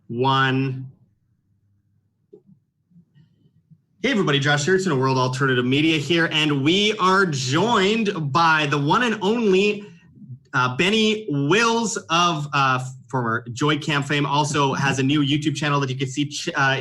1. Hey everybody, Josh Schertzen of World Alternative Media here, and we are joined by the one and only Benny Wills of former Joy-Cam fame. Also has a new YouTube channel that you can see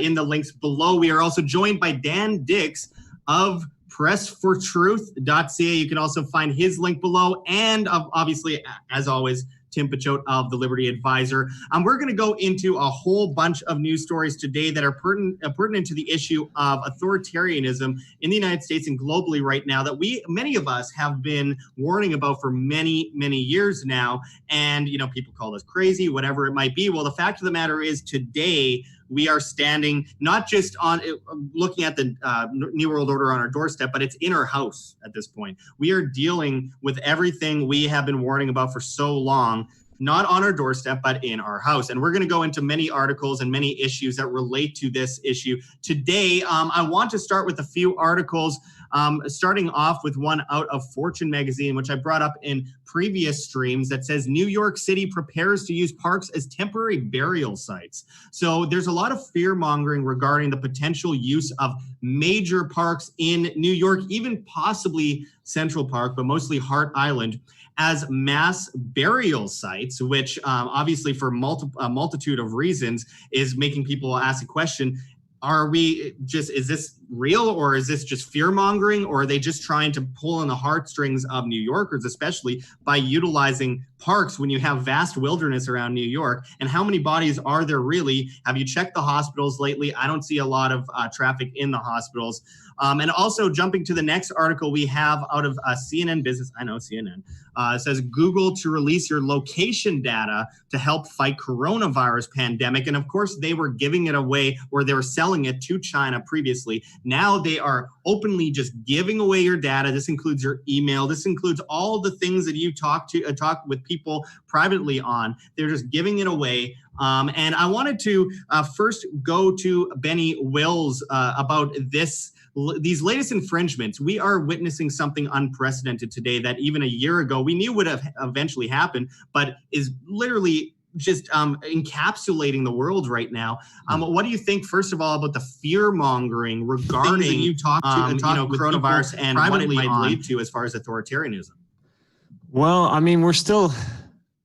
in the links below. We are also joined by Dan Dix of pressfortruth.ca. You can also find his link below, and obviously, as always, Tim Picciott of the Liberty Advisor. We're going to go into a whole bunch of news stories today that are pertinent to the issue of authoritarianism in the United States and globally right now that many of us have been warning about for many, many years now. And, people call us crazy, whatever it might be. Well, the fact of the matter is today, we are standing not just on looking at the New World Order on our doorstep, but it's in our house at this point. We are dealing with everything we have been warning about for so long, not on our doorstep, but in our house. And we're going to go into many articles and many issues that relate to this issue. Today, I want to start with a few articles, starting off with one out of Fortune magazine, which I brought up in previous streams, that says New York City prepares to use parks as temporary burial sites. So there's a lot of fear mongering regarding the potential use of major parks in New York, even possibly Central Park, but mostly Hart Island, as mass burial sites, which obviously for a multitude of reasons is making people ask the question, is this real, or is this just fear mongering, or are they just trying to pull on the heartstrings of New Yorkers, especially by utilizing parks when you have vast wilderness around New York? And how many bodies are there really? Have you checked the hospitals lately? I don't see a lot of traffic in the hospitals. And also jumping to the next article we have out of CNN Business. I know CNN. It says Google to release your location data to help fight coronavirus pandemic. And of course, they were giving it away, or they were selling it to China previously. Now they are openly just giving away your data. This includes your email. This includes all the things that you talk with people privately on. They're just giving it away. And I wanted to first go to Benny Wills about these latest infringements. We are witnessing something unprecedented today that even a year ago we knew would have eventually happened, but is literally just encapsulating the world right now. What do you think, first of all, about the fear mongering regarding coronavirus and what it might lead to as far as authoritarianism? Well, I mean,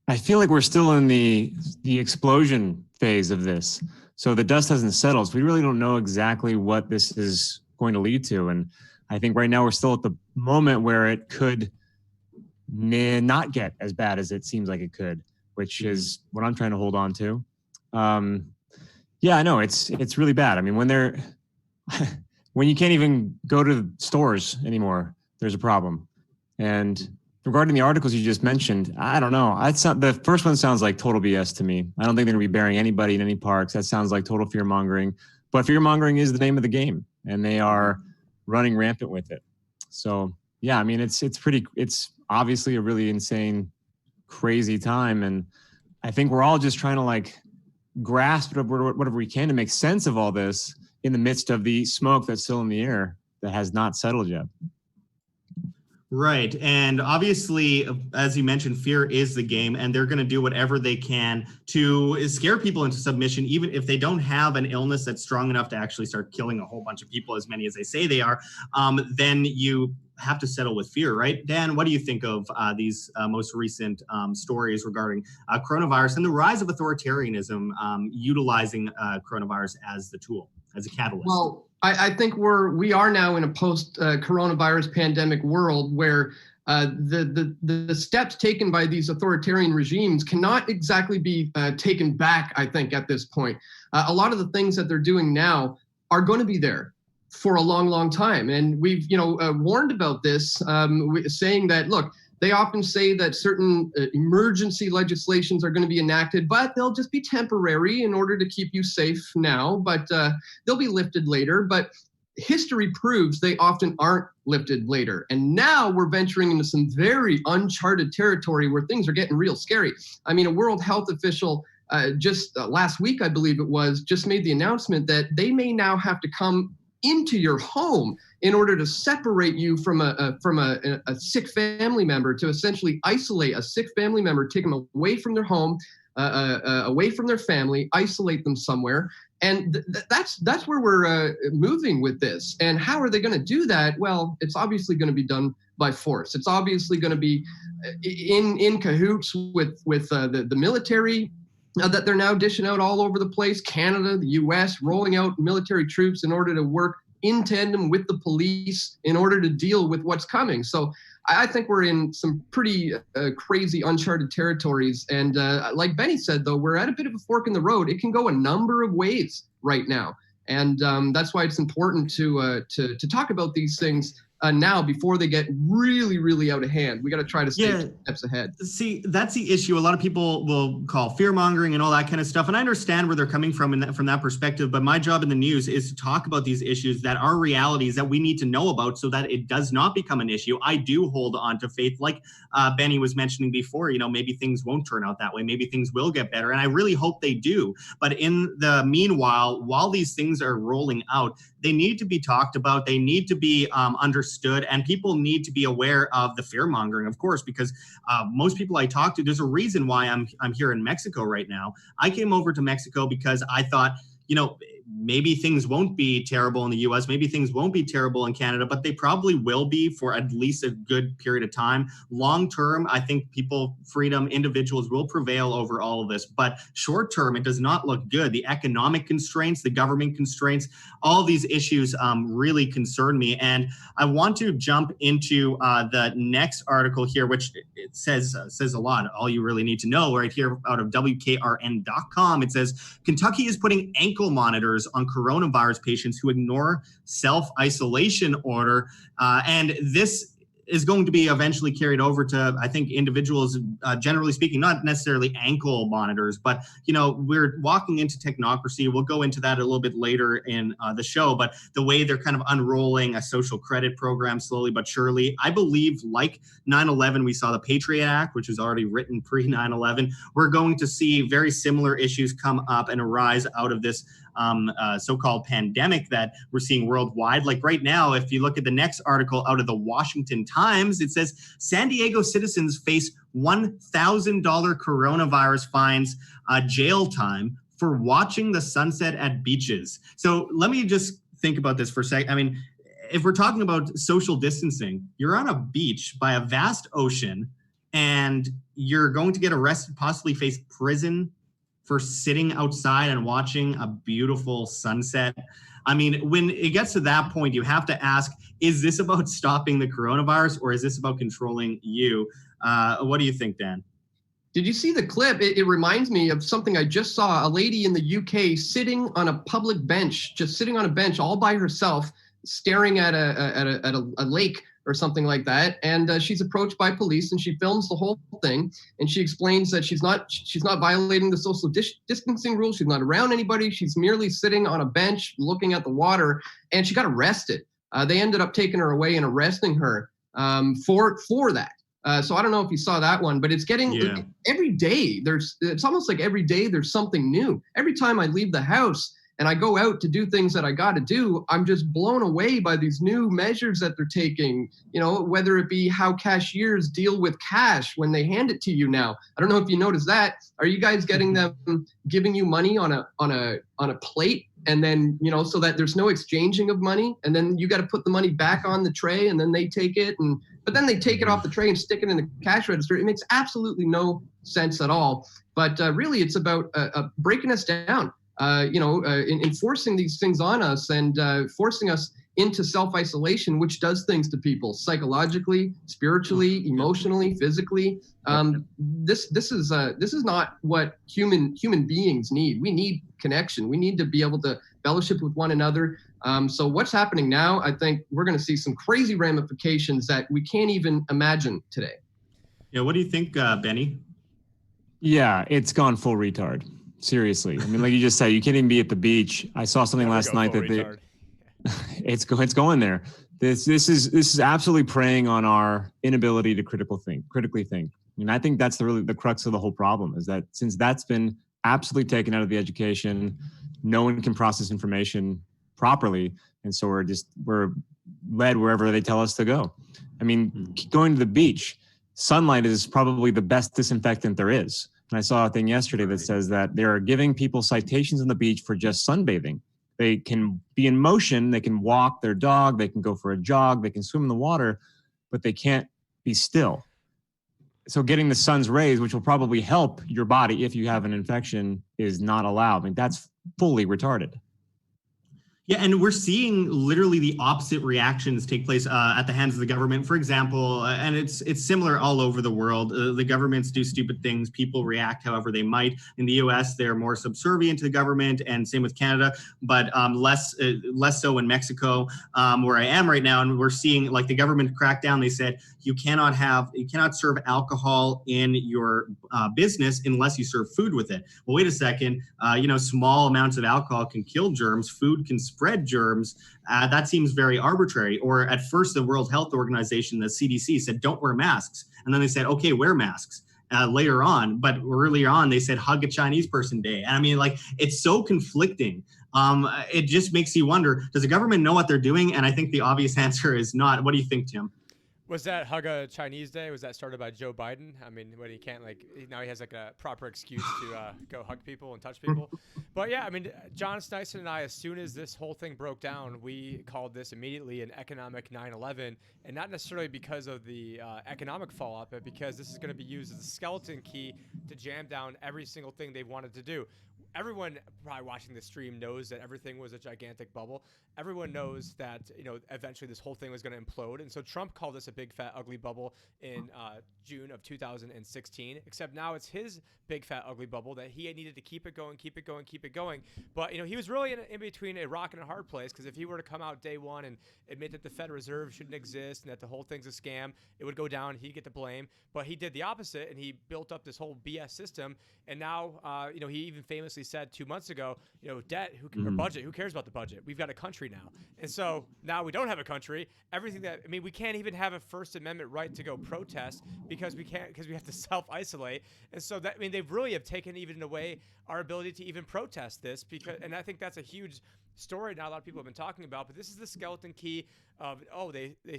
I feel like we're still in the explosion phase of this. So the dust hasn't settled. So we really don't know exactly what this is going to lead to. And I think right now we're still at the moment where it could not get as bad as it seems like it could, which is what I'm trying to hold on to. Yeah, I know it's really bad. I mean, when you can't even go to stores anymore, there's a problem. And regarding the articles you just mentioned, I don't know. The first one sounds like total BS to me. I don't think they're going to be burying anybody in any parks. That sounds like total fear mongering. But fear mongering is the name of the game, and they are running rampant with it. So yeah, I mean, it's obviously a really insane, crazy time, and I think we're all just trying to grasp whatever we can to make sense of all this in the midst of the smoke that's still in the air that has not settled yet. Right. And obviously, as you mentioned, fear is the game, and they're going to do whatever they can to scare people into submission, even if they don't have an illness that's strong enough to actually start killing a whole bunch of people, as many as they say they are. Then you have to settle with fear, right? Dan, what do you think of these most recent stories regarding coronavirus and the rise of authoritarianism utilizing coronavirus as the tool, as a catalyst? Well, I think we are now in a post-coronavirus pandemic world where the steps taken by these authoritarian regimes cannot exactly be taken back, I think, at this point. A lot of the things that they're doing now are going to be there for a long, long time. And we've, warned about this, saying that, look, they often say that certain emergency legislations are going to be enacted, but they'll just be temporary in order to keep you safe now, but they'll be lifted later. But history proves they often aren't lifted later. And now we're venturing into some very uncharted territory where things are getting real scary. I mean, a World Health official just last week, I believe it was, just made the announcement that they may now have to come into your home in order to separate you from a sick family member, to essentially isolate a sick family member, take them away from their home, away from their family, isolate them somewhere. And that's where we're moving with this. And how are they going to do that? Well, it's obviously going to be done by force. It's obviously going to be in cahoots with the military that they're now dishing out all over the place. Canada, the US, rolling out military troops in order to work in tandem with the police in order to deal with what's coming. So I think we're in some pretty crazy uncharted territories. And like Benny said, though, we're at a bit of a fork in the road. It can go a number of ways right now. And that's why it's important to talk about these things now before they get really, really out of hand. We got to try to stay steps ahead. See, that's the issue. A lot of people will call fear-mongering and all that kind of stuff. And I understand where they're coming from from that perspective. But my job in the news is to talk about these issues that are realities that we need to know about so that it does not become an issue. I do hold on to faith, like Benny was mentioning before. Maybe things won't turn out that way. Maybe things will get better. And I really hope they do. But in the meanwhile, while these things are rolling out, they need to be talked about. They need to be understood, and people need to be aware of the fear mongering, of course, because most people I talk to, there's a reason why I'm here in Mexico right now. I came over to Mexico because I thought, maybe things won't be terrible in the US, maybe things won't be terrible in Canada, but they probably will be for at least a good period of time. Long term, I think freedom, individuals will prevail over all of this. But short term, it does not look good. The economic constraints, the government constraints, all these issues really concern me. And I want to jump into the next article here, which it says a lot. All you really need to know right here out of WKRN.com. It says, Kentucky is putting ankle monitors on coronavirus patients who ignore self-isolation order. And this is going to be eventually carried over to, I think, individuals, generally speaking, not necessarily ankle monitors, but, we're walking into technocracy. We'll go into that a little bit later in the show, but the way they're kind of unrolling a social credit program slowly but surely, I believe, like 9/11, we saw the Patriot Act, which was already written pre 9/11. We're going to see very similar issues come up and arise out of this so-called pandemic that we're seeing worldwide. Like right now, if you look at the next article out of the Washington Times, it says San Diego citizens face $1,000 coronavirus fines, jail time for watching the sunset at beaches. So let me just think about this for a second. I mean, if we're talking about social distancing, you're on a beach by a vast ocean and you're going to get arrested, possibly face prison for sitting outside and watching a beautiful sunset. I mean, when it gets to that point, you have to ask, is this about stopping the coronavirus or is this about controlling you? What do you think, Dan? Did you see the clip? It reminds me of something I just saw. A lady in the UK sitting on a public bench, just sitting on a bench all by herself, staring at a lake or something like that. And she's approached by police and she films the whole thing. And she explains that she's not violating the social distancing rules. She's not around anybody. She's merely sitting on a bench looking at the water, and she got arrested. They ended up taking her away and arresting her for that. So I don't know if you saw that one, but it's getting every day. It's almost like every day there's something new. Every time I leave the house and I go out to do things that I got to do, I'm just blown away by these new measures that they're taking, whether it be how cashiers deal with cash when they hand it to you now. I don't know if you noticed that. Are you guys getting them giving you money on a plate, and then, so that there's no exchanging of money, and then you got to put the money back on the tray and then they take it, but then they take it off the tray and stick it in the cash register. It makes absolutely no sense at all. But really it's about breaking us down. Enforcing these things on us and forcing us into self-isolation, which does things to people psychologically, spiritually, emotionally, physically. This is not what human beings need. We need connection. We need to be able to fellowship with one another. So what's happening now, I think we're going to see some crazy ramifications that we can't even imagine today. Yeah, what do you think, Benny? Yeah, it's gone full retard. Seriously. I mean, like you just said, you can't even be at the beach. I saw something last night that it's going there. This is absolutely preying on our inability to critically think. And I think that's really the crux of the whole problem, is that since that's been absolutely taken out of the education, no one can process information properly. And so we're led wherever they tell us to go. I mean, going to the beach, sunlight is probably the best disinfectant there is. And I saw a thing yesterday that says that they are giving people citations on the beach for just sunbathing. They can be in motion, they can walk their dog, they can go for a jog, they can swim in the water, but they can't be still. So getting the sun's rays, which will probably help your body if you have an infection, is not allowed. I mean, that's fully retarded. Yeah, and we're seeing literally the opposite reactions take place at the hands of the government. For example, and it's similar all over the world. The governments do stupid things. People react however they might. In the U.S., they're more subservient to the government, and same with Canada, but less so in Mexico, where I am right now. And we're seeing like the government crackdown. They said you cannot serve alcohol in your business unless you serve food with it. Well, wait a second. Small amounts of alcohol can kill germs. Food can spread germs. That seems very arbitrary. Or at first, the World Health Organization, the CDC, said don't wear masks, and then they said okay, wear masks. Later on, but earlier on, they said hug a Chinese person day. And I mean, like, it's so conflicting. It just makes you wonder: does the government know what they're doing? And I think the obvious answer is not. What do you think, Tim? Was that Hug a Chinese Day? Was that started by Joe Biden? I mean, when he can't now he has like a proper excuse to go hug people and touch people. But yeah, I mean, John Snyson and I, as soon as this whole thing broke down, we called this immediately an economic 9/11, and not necessarily because of the economic fallout, but because this is going to be used as a skeleton key to jam down every single thing they wanted to do. Everyone probably watching the stream knows that everything was a gigantic bubble. Everyone knows that, eventually this whole thing was going to implode. And so Trump called this a big, fat, ugly bubble in June of 2016, except now it's his big, fat, ugly bubble that he needed to keep it going, keep it going, keep it going. But, he was really in between a rock and a hard place, because if he were to come out day one and admit that the Fed Reserve shouldn't exist and that the whole thing's a scam, it would go down, he'd get the blame. But he did the opposite, and he built up this whole BS system. And now, he even famously said 2 months ago, debt, or budget, who cares about the budget? We've got a country now. And so now we don't have a country. We can't even have a First Amendment right to go protest because we have to self-isolate. And so they really have taken even away our ability to even protest this, and I think that's a huge story not a lot of people have been talking about, but this is the skeleton key of,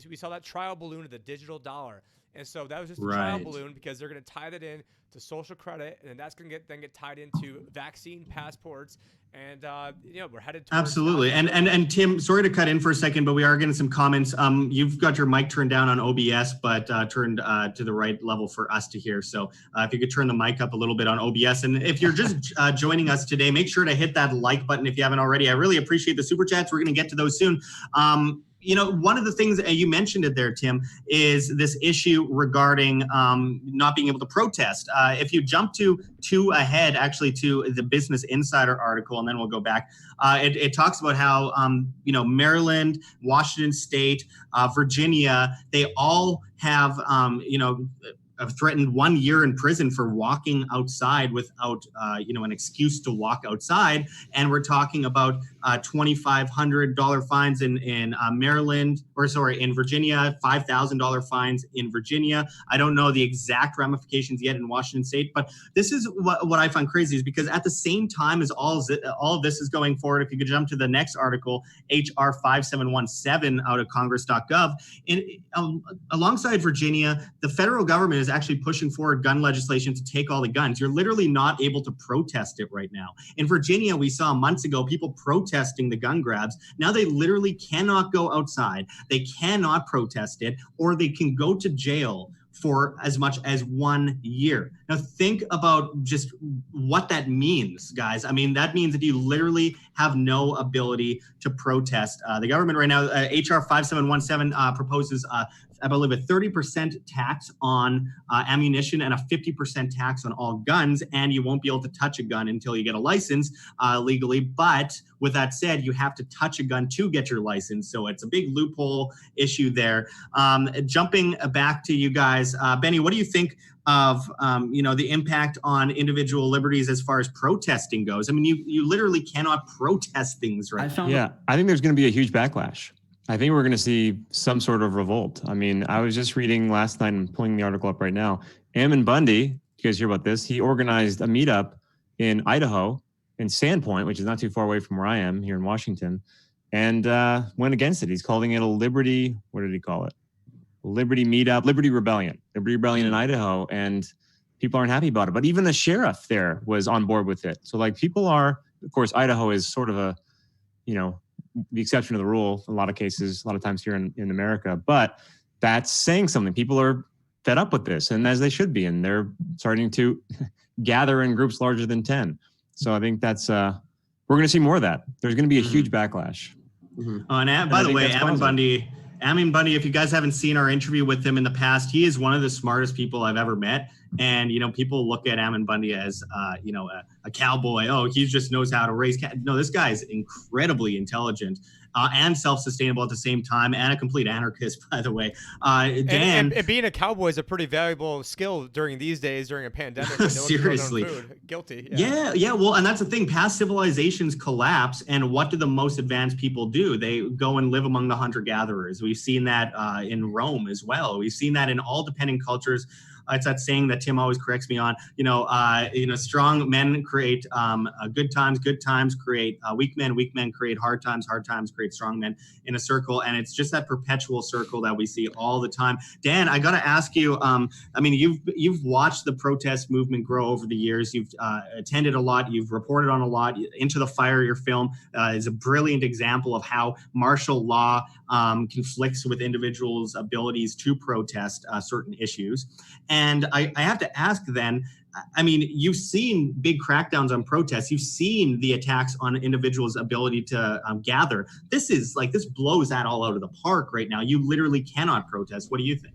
we saw that trial balloon of the digital dollar. And so that was just a trial balloon, because they're going to tie that in to social credit, and then that's going to get tied into vaccine passports. And we're headed towards absolutely. And Tim, sorry to cut in for a second, but we are getting some comments. You've got your mic turned down on OBS, but turned to the right level for us to hear. So if you could turn the mic up a little bit on OBS, and if you're just joining us today, make sure to hit that like button if you haven't already. I really appreciate the super chats. We're going to get to those soon. One of the things you mentioned it there, Tim, is this issue regarding not being able to protest. If you jump to ahead, actually, to the Business Insider article, and then we'll go back, it talks about how, Maryland, Washington State, Virginia, they all have, threatened 1 year in prison for walking outside without, an excuse to walk outside. And we're talking about $2,500 fines in Maryland, in Virginia, $5,000 fines in Virginia. I don't know the exact ramifications yet in Washington State, but this is what I find crazy, is because at the same time as all of this is going forward, if you could jump to the next article, HR 5717 out of Congress.gov, alongside Virginia, the federal government is actually pushing forward gun legislation to take all the guns. You're literally not able to protest it right now. In Virginia, we saw months ago people protesting the gun grabs. Now they literally cannot go outside. They cannot protest it, or they can go to jail for as much as 1 year. Now think about just what that means, guys. I mean, that means that you literally have no ability to protest. The government right now, HR 5717 proposes I believe a 30% tax on ammunition and a 50% tax on all guns, and you won't be able to touch a gun until you get a license legally. But with that said, you have to touch a gun to get your license, so it's a big loophole issue there. Jumping back to you guys, Benny, what do you think of the impact on individual liberties as far as protesting goes? I mean, you literally cannot protest things right now. I think there's going to be a huge backlash. I think we're going to see some sort of revolt. I mean, I was just reading last night, and pulling the article up right now. Ammon Bundy, you guys hear about this? He organized a meetup in Idaho, in Sandpoint, which is not too far away from where I am here in Washington, and went against it. He's calling it a liberty, what did he call it? Liberty meetup, Liberty Rebellion in Idaho. And people aren't happy about it. But even the sheriff there was on board with it. So like people are, of course, Idaho is sort of a, the exception to the rule in a lot of cases, a lot of times here in America. But that's saying something. People are fed up with this, and as they should be, and they're starting to gather in groups larger than 10. So I think that's we're going to see more of that. There's going to be a huge backlash. And by the way, Ammon Bundy, if you guys haven't seen our interview with him in the past, he is one of the smartest people I've ever met. And, people look at Ammon Bundy as, a cowboy. Oh, he just knows how to raise cats. No, this guy is incredibly intelligent and self-sustainable at the same time, and a complete anarchist, by the way. Dan, and being a cowboy is a pretty valuable skill during these days, during a pandemic. No seriously. Food. Guilty. Yeah. Well, and that's the thing. Past civilizations collapse, and what do the most advanced people do? They go and live among the hunter-gatherers. We've seen that in Rome as well. We've seen that in all dependent cultures. It's that saying that Tim always corrects me on. Strong men create good times create weak men create hard times create strong men in a circle, and it's just that perpetual circle that we see all the time. Dan, I got to ask you. You've watched the protest movement grow over the years. You've attended a lot. You've reported on a lot. Into the Fire, your film is a brilliant example of how martial law conflicts with individuals' abilities to protest certain issues. And I have to ask then, you've seen big crackdowns on protests. You've seen the attacks on individuals' ability to gather. This blows that all out of the park right now. You literally cannot protest. What do you think?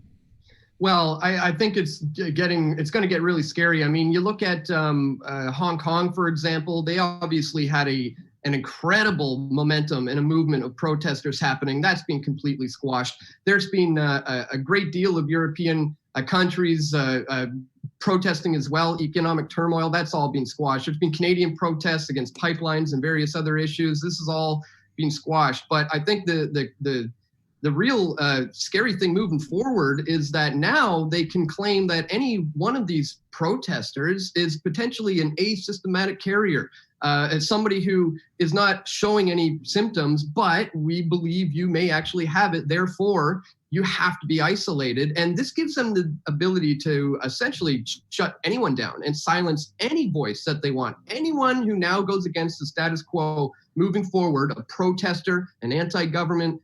Well, I think it's going to get really scary. You look at Hong Kong, for example. They obviously had an incredible momentum and a movement of protesters happening. That's been completely squashed. There's been a great deal of European countries protesting as well. Economic turmoil, that's all been squashed. There's been Canadian protests against pipelines and various other issues. This is all being squashed. But I think the real scary thing moving forward is that now they can claim that any one of these protesters is potentially an asymptomatic carrier. As somebody who is not showing any symptoms, but we believe you may actually have it. Therefore, you have to be isolated. And this gives them the ability to essentially shut anyone down and silence any voice that they want. Anyone who now goes against the status quo moving forward, a protester, an anti-government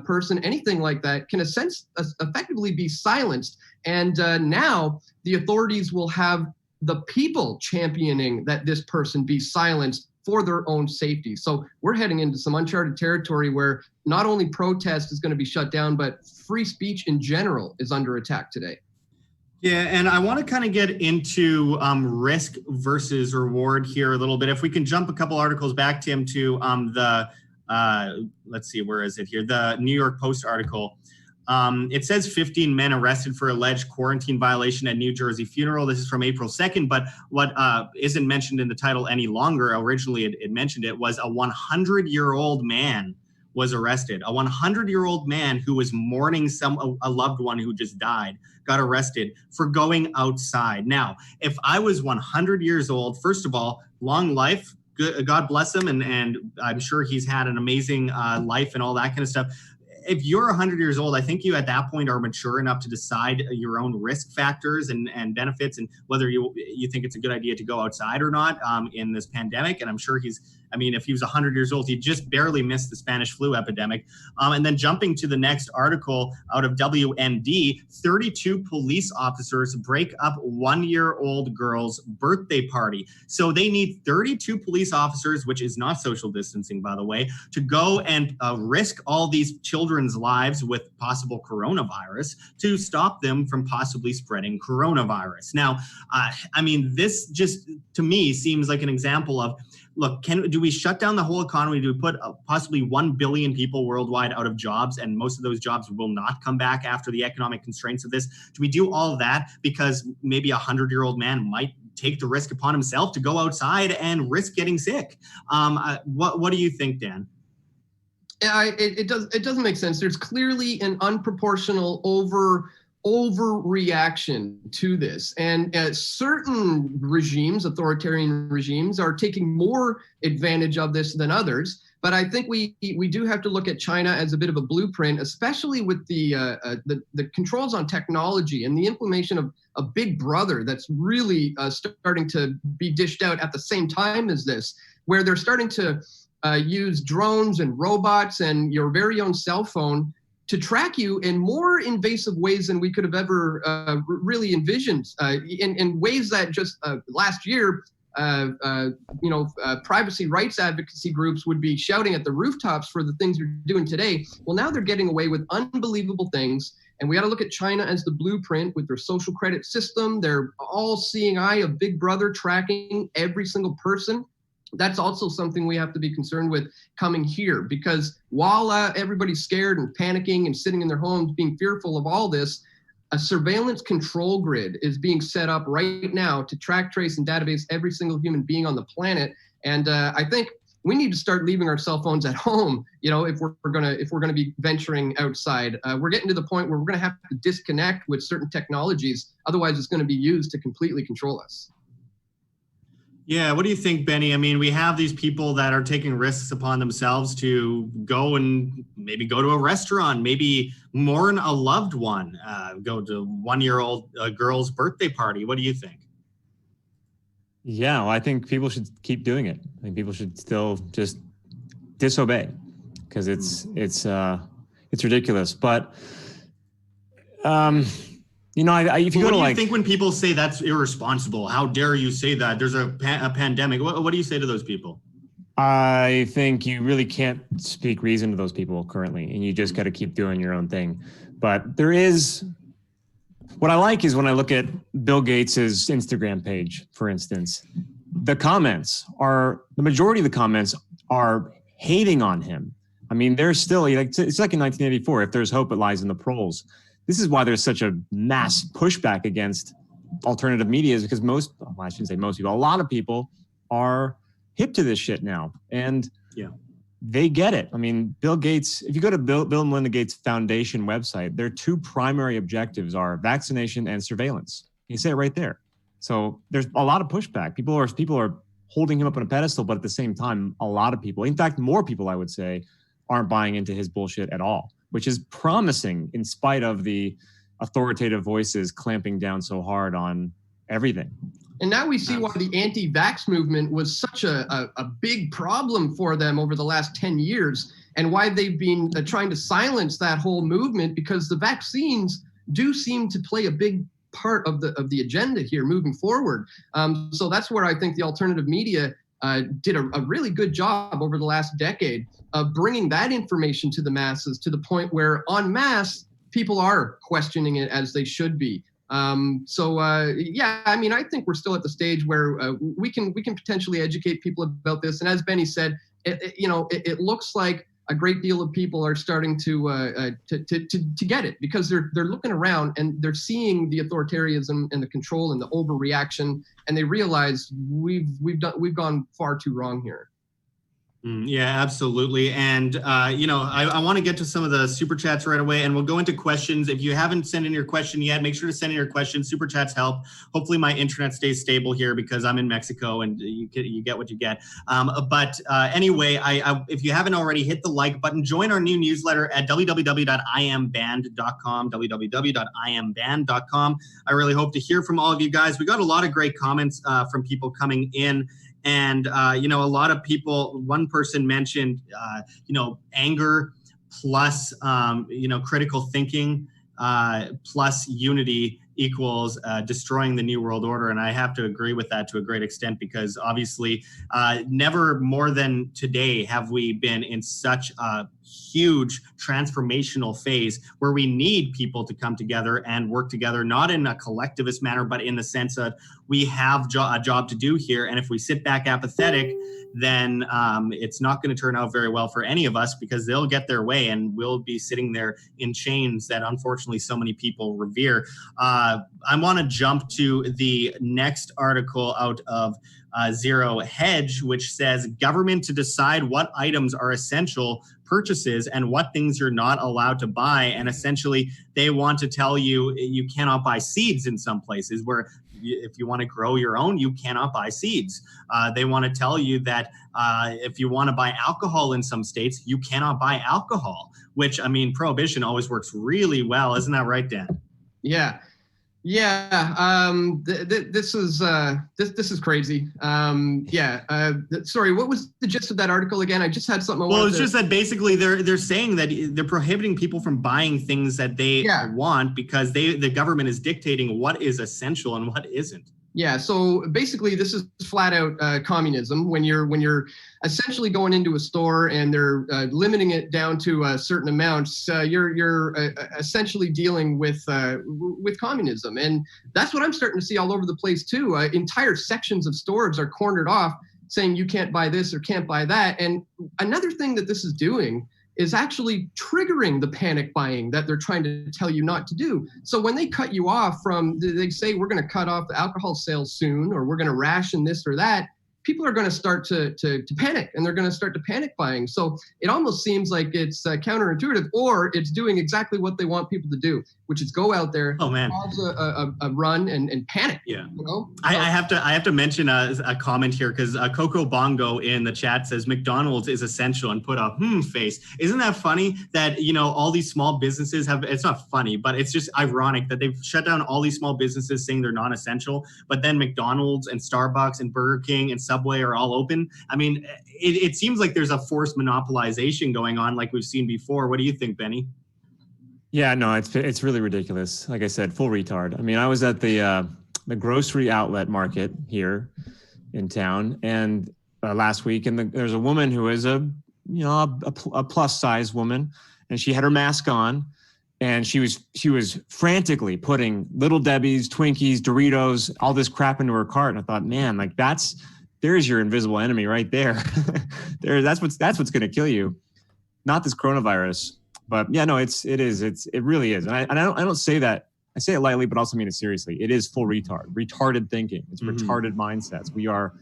person, anything like that, can effectively be silenced. And now the authorities will have the people championing that this person be silenced for their own safety. So we're heading into some uncharted territory where not only protest is going to be shut down, but free speech in general is under attack today. Yeah, and I want to kind of get into risk versus reward here a little bit. If we can jump a couple articles back, Tim, to let's see, where is it here? The New York Post article. It says 15 men arrested for alleged quarantine violation at New Jersey funeral. This is from April 2nd, but what isn't mentioned in the title any longer, originally it mentioned it, was a 100-year-old man was arrested. A 100-year-old man who was mourning a loved one who just died got arrested for going outside. Now, if I was 100 years old, first of all, long life, God bless him, and I'm sure he's had an amazing life and all that kind of stuff. If you're 100 years old, I think you at that point are mature enough to decide your own risk factors and benefits, and whether you think it's a good idea to go outside or not in this pandemic. And I'm sure if he was 100 years old, he just barely missed the Spanish flu epidemic. And then jumping to the next article out of WND, 32 police officers break up 1-year-old girl's birthday party. So they need 32 police officers, which is not social distancing, by the way, to go and risk all these children's lives with possible coronavirus to stop them from possibly spreading coronavirus. Now, this just, to me, seems like an example of, look, do we shut down the whole economy? Do we put possibly 1 billion people worldwide out of jobs, and most of those jobs will not come back after the economic constraints of this? Do we do all of that because maybe a 100-year-old man might take the risk upon himself to go outside and risk getting sick? What do you think, Dan? Yeah, it doesn't make sense. There's clearly an unproportional overreaction to this, and certain regimes, authoritarian regimes, are taking more advantage of this than others. But I think we do have to look at China as a bit of a blueprint, especially with the controls on technology and the implementation of a big brother that's really starting to be dished out at the same time as this, where they're starting to use drones and robots and your very own cell phone to track you in more invasive ways than we could have ever really envisioned, in ways that just last year, privacy rights advocacy groups would be shouting at the rooftops for the things they're doing today. Well, now they're getting away with unbelievable things. And we got to look at China as the blueprint with their social credit system, their all-seeing eye of Big Brother tracking every single person. That's also something we have to be concerned with coming here, because while everybody's scared and panicking and sitting in their homes being fearful of all this, a surveillance control grid is being set up right now to track, trace, and database every single human being on the planet. And I think we need to start leaving our cell phones at home. If we're gonna be venturing outside, we're getting to the point where we're gonna have to disconnect with certain technologies. Otherwise, it's going to be used to completely control us. Yeah, what do you think, Benny? I mean, we have these people that are taking risks upon themselves to go and maybe go to a restaurant, maybe mourn a loved one, go to 1-year-old girl's birthday party. What do you think? Yeah, well, I think people should keep doing it. I think people should still just disobey, because it's ridiculous. But if you what go to do you think when people say that's irresponsible? How dare you say that? There's a pandemic. What do you say to those people? I think you really can't speak reason to those people currently, and you just got to keep doing your own thing. But there is, what I like is when I look at Bill Gates's Instagram page, for instance, the majority of the comments are hating on him. I mean, there's still, it's like in 1984, if there's hope, it lies in the polls. This is why there's such a mass pushback against alternative media, is because I shouldn't say most people, a lot of people are hip to this shit now. And they get it. I mean, Bill Gates, if you go to Bill and Melinda Gates Foundation website, their two primary objectives are vaccination and surveillance. You say it right there. So there's a lot of pushback. People are holding him up on a pedestal, but at the same time, a lot of people, in fact, more people, I would say, aren't buying into his bullshit at all, which is promising in spite of the authoritative voices clamping down so hard on everything. And now we see why the anti-vax movement was such a big problem for them over the last 10 years, and why they've been trying to silence that whole movement, because the vaccines do seem to play a big part of the agenda here moving forward. So that's where I think the alternative media did a really good job over the last decade of bringing that information to the masses, to the point where en masse people are questioning it as they should be. I mean, I think we're still at the stage where we can potentially educate people about this. And as Benny said, it looks like a great deal of people are starting to get it, because they're looking around and they're seeing the authoritarianism and the control and the overreaction, and they realize we've gone far too wrong here. Yeah, absolutely. And, I want to get to some of the super chats right away, and we'll go into questions. If you haven't sent in your question yet, make sure to send in your question. Super chats help. Hopefully my internet stays stable here, because I'm in Mexico and you get what you get. Anyway, if you haven't already, hit the like button. Join our new newsletter at www.iambanned.com, www.iambanned.com. I really hope to hear from all of you guys. We got a lot of great comments from people coming in. And, a lot of people, one person mentioned, anger plus, critical thinking plus unity equals destroying the New World Order. And I have to agree with that to a great extent, because obviously never more than today have we been in such a huge transformational phase where we need people to come together and work together, not in a collectivist manner, but in the sense that we have a job to do here. And if we sit back apathetic, then it's not going to turn out very well for any of us, because they'll get their way and we'll be sitting there in chains that unfortunately so many people revere. I want to jump to the next article out of Zero Hedge, which says government to decide what items are essential purchases and what things you're not allowed to buy. And essentially they want to tell you you cannot buy seeds in some places, where if you want to grow your own, you cannot buy seeds. They want to tell you that if you want to buy alcohol in some states, you cannot buy alcohol, which, I mean, prohibition always works really well. Isn't that right, Dan? Yeah. This is crazy. Sorry, what was the gist of that article again? I just had something. Well, it's just that basically they're saying that they're prohibiting people from buying things that they want because the government is dictating what is essential and what isn't. Yeah, so basically this is flat out communism. When you're essentially going into a store and they're limiting it down to certain amounts, you're essentially dealing with communism, and that's what I'm starting to see all over the place too. Entire sections of stores are cornered off, saying you can't buy this or can't buy that. And another thing that this is doing is actually triggering the panic buying that they're trying to tell you not to do. So when they cut you off from, they say, we're going to cut off the alcohol sales soon, or we're going to ration this or that, people are going to start to panic, and they're going to start to panic buying. So it almost seems like it's counterintuitive, or it's doing exactly what they want people to do, which is go out there, cause a run and panic. Yeah. You know? I have to mention a comment here, because Coco Bongo in the chat says McDonald's is essential and put a face. Isn't that funny that, all these small businesses have, it's not funny, but it's just ironic that they've shut down all these small businesses saying they're non-essential, but then McDonald's and Starbucks and Burger King and Subway are all open. I mean, it seems like there's a forced monopolization going on like we've seen before. What do you think, Benny? Yeah, no, it's really ridiculous. Like I said, full retard. I mean, I was at the grocery outlet market here in town, and last week, and there's a woman who is a plus size woman, and she had her mask on, and she was frantically putting Little Debbie's, Twinkies, Doritos, all this crap into her cart. And I thought, man, like there's your invisible enemy right there. That's what's going to kill you, not this coronavirus. But yeah, no, it really is. And I don't say that. I say it lightly, but also mean it seriously. It is full retarded thinking. It's retarded mindsets. We are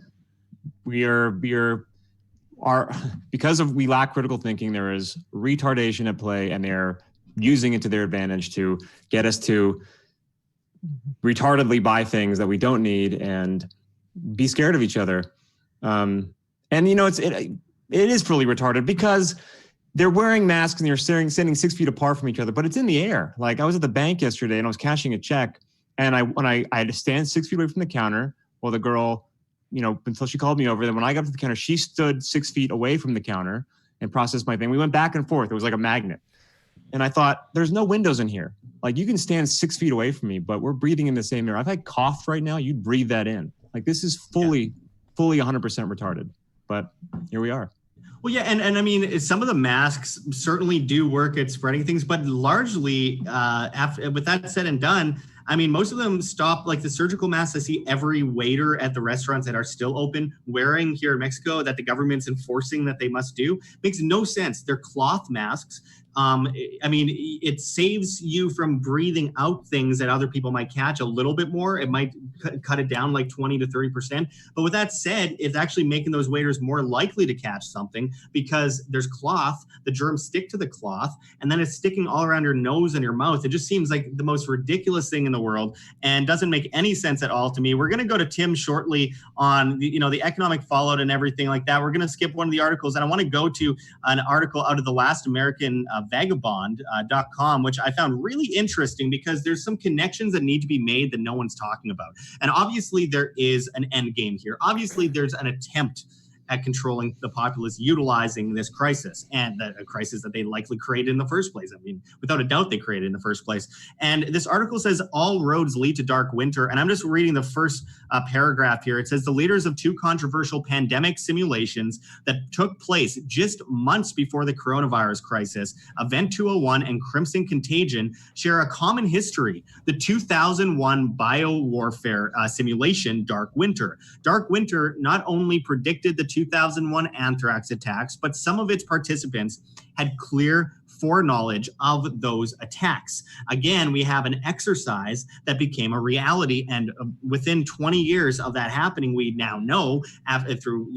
because we lack critical thinking. There is retardation at play, and they're using it to their advantage to get us to retardedly buy things that we don't need and be scared of each other. And it is fully retarded because they're wearing masks and they're standing 6 feet apart from each other, but it's in the air. Like, I was at the bank yesterday and I was cashing a check, and I had to stand 6 feet away from the counter while the girl, until she called me over. Then when I got to the counter, she stood 6 feet away from the counter and processed my thing. We went back and forth. It was like a magnet. And I thought, there's no windows in here. Like, you can stand 6 feet away from me, but we're breathing in the same air. If I coughed right now, you'd breathe that in. Like, this is fully 100% retarded. But here we are. Well, yeah, and I mean, some of the masks certainly do work at spreading things, but largely, with that said and done, I mean, most of them stop, like the surgical masks I see every waiter at the restaurants that are still open wearing here in Mexico that the government's enforcing that they must do. Makes no sense. They're cloth masks. I mean, it saves you from breathing out things that other people might catch a little bit more. It might cut it down like 20 to 30%. But with that said, it's actually making those waiters more likely to catch something because there's cloth, the germs stick to the cloth, and then it's sticking all around your nose and your mouth. It just seems like the most ridiculous thing in the world and doesn't make any sense at all to me. We're going to go to Tim shortly on the economic fallout and everything like that. We're going to skip one of the articles, and I want to go to an article out of the Last American Vagabond.com, which I found really interesting because there's some connections that need to be made that no one's talking about. And obviously there is an end game here. Obviously there's an attempt at controlling the populace utilizing this crisis, and a crisis that they likely created in the first place. I mean, without a doubt they created in the first place. And this article says all roads lead to dark winter. And I'm just reading the first paragraph here. It says the leaders of two controversial pandemic simulations that took place just months before the coronavirus crisis, Event 201 and Crimson Contagion, share a common history: the 2001 biowarfare simulation, Dark Winter. Dark Winter not only predicted the 2001 anthrax attacks, but some of its participants had clear foreknowledge of those attacks. Again, we have an exercise that became a reality, and within 20 years of that happening, we now know through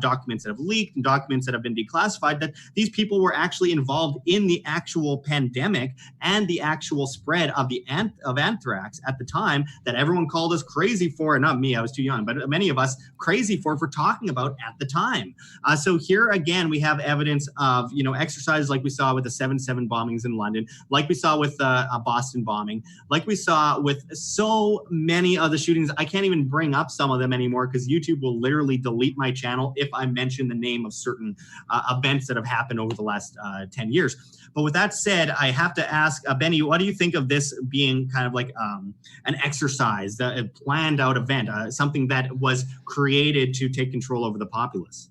documents that have leaked and documents that have been declassified that these people were actually involved in the actual pandemic and the actual spread of anthrax at the time that everyone called us crazy for. Not me, I was too young, but many of us crazy for talking about at the time. So here again, we have evidence of exercises like we saw with the 7/7 bombings in London, like we saw with a Boston bombing, like we saw with so many of the shootings. I can't even bring up some of them anymore because YouTube will literally delete my channel if I mention the name of certain events that have happened over the last 10 years. But with that said, I have to ask, Benny, what do you think of this being kind of like an exercise, a planned out event, something that was created to take control over the populace?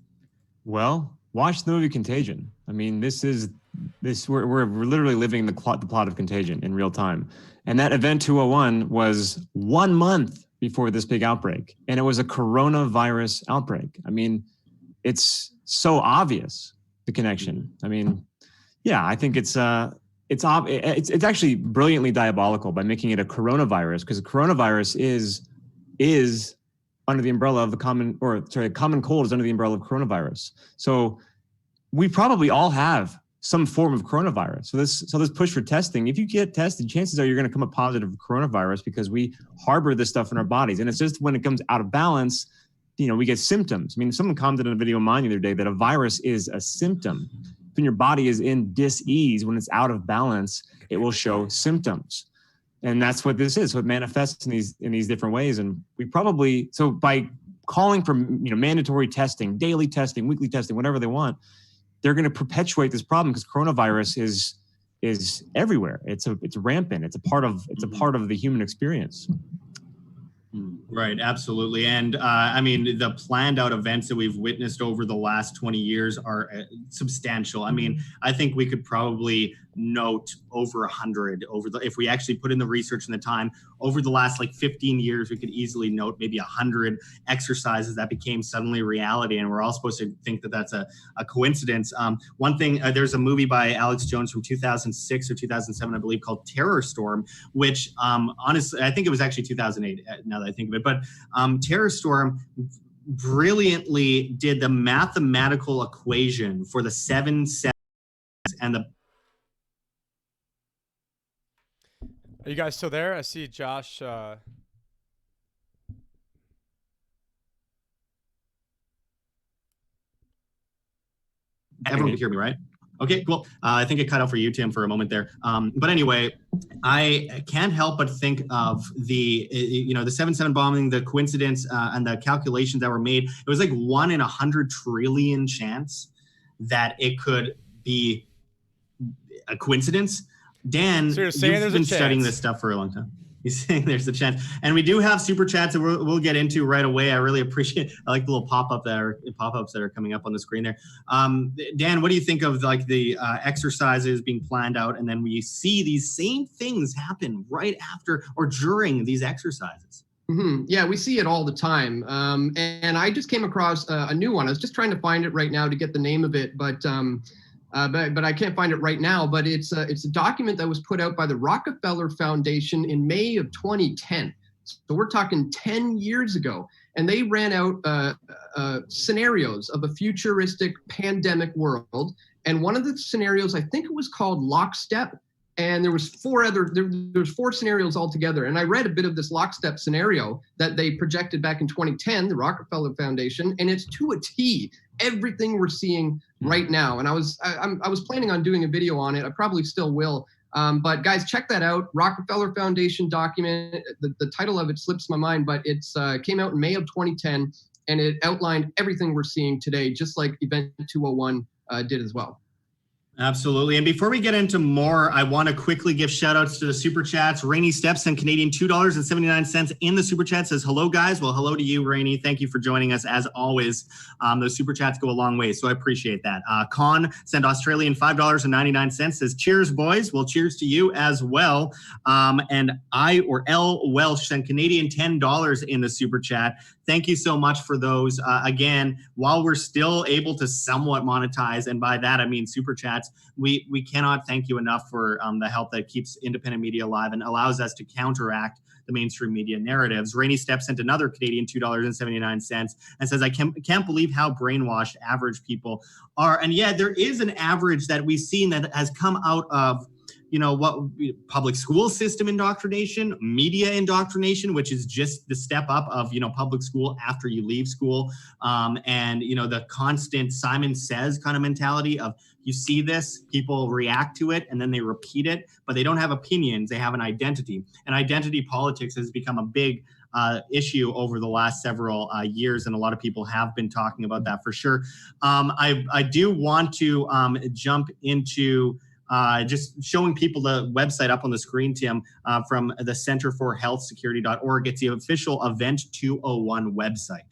Well, watch the movie Contagion. I mean, we're literally living the plot of Contagion in real time. And that event 201 was 1 month before this big outbreak. And it was a coronavirus outbreak. I mean, it's so obvious, the connection. I mean, yeah, I think it's actually brilliantly diabolical by making it a coronavirus, because the coronavirus is under the umbrella of common cold is under the umbrella of coronavirus. So we probably all have some form of coronavirus. So this push for testing, if you get tested, chances are you're going to come up positive for coronavirus because we harbor this stuff in our bodies. And it's just when it comes out of balance, we get symptoms. I mean, someone commented on a video of mine the other day that a virus is a symptom. When your body is in dis-ease, when it's out of balance, it will show symptoms. And that's what this is. So it manifests in these different ways. And so by calling for mandatory testing, daily testing, weekly testing, whatever they want, they're going to perpetuate this problem because coronavirus is everywhere. It's rampant. It's a part of the human experience. Right, absolutely. And I mean, the planned out events that we've witnessed over the last 20 years are substantial. I mean, I think we could probably note over 100 if we actually put in the research and the time over the last 15 years, we could easily note maybe 100 exercises that became suddenly reality. And we're all supposed to think that that's a coincidence. One thing, there's a movie by Alex Jones from 2006 or 2007, I believe, called Terror Storm, which honestly, I think it was actually 2008 now that I think of it. But Terror Storm brilliantly did the mathematical equation for the 7/7 and the. Are you guys still there? I see Josh. Everyone can hear me, right? Okay, cool. I think it cut out for you, Tim, for a moment there. But anyway, I can't help but think of the 7/7 bombing, the coincidence and the calculations that were made. It was like 1 in 100 trillion chance that it could be a coincidence. Dan, so you've been studying this stuff for a long time. He's saying there's a chance. And we do have super chats that we'll get into right away. I really appreciate I like the little pop-ups that are coming up on the screen there. Dan, what do you think of the exercises being planned out, and then we see these same things happen right after or during these exercises? Mm-hmm. Yeah, we see it all the time. And I just came across a new one. I was just trying to find it right now to get the name of it, but I can't find it right now. But it's a document that was put out by the Rockefeller Foundation in May of 2010. So we're talking 10 years ago. And they ran out scenarios of a futuristic pandemic world. And one of the scenarios, I think it was called Lockstep. And there was there's 4 scenarios altogether. And I read a bit of this Lockstep scenario that they projected back in 2010, the Rockefeller Foundation, and it's to a T everything we're seeing right now. And I was planning on doing a video on it. I probably still will. But guys, check that out. Rockefeller Foundation document. The title of it slips my mind, but it's came out in May of 2010, and it outlined everything we're seeing today, just like Event 201 did as well. Absolutely. And before we get into more, I want to quickly give shout outs to the super chats. Rainy Steps and Canadian $2.79 in the super chat says, hello guys. Well, hello to you, Rainy. Thank you for joining us as always. Those super chats go a long way, so I appreciate that. Con sent Australian $5.99 says, cheers boys. Well, cheers to you as well. And L Welsh sent Canadian $10 in the super chat. thank you so much for those. Again, while we're still able to somewhat monetize, and by that I mean super chats, we cannot thank you enough for the help that keeps independent media alive and allows us to counteract the mainstream media narratives. Rainy Step sent another Canadian $2.79 and says, I can't believe how brainwashed average people are. And yeah, there is an average that we've seen that has come out of, what public school system indoctrination, media indoctrination, which is just the step up of, public school after you leave school. And, the constant Simon Says kind of mentality of, you see this, people react to it, and then they repeat it, but they don't have opinions. They have an identity. And identity politics has become a big issue over the last several years, and a lot of people have been talking about that for sure. I do want to jump into just showing people the website up on the screen, Tim, from the Center for Health Security.org. It's the official Event 201 website.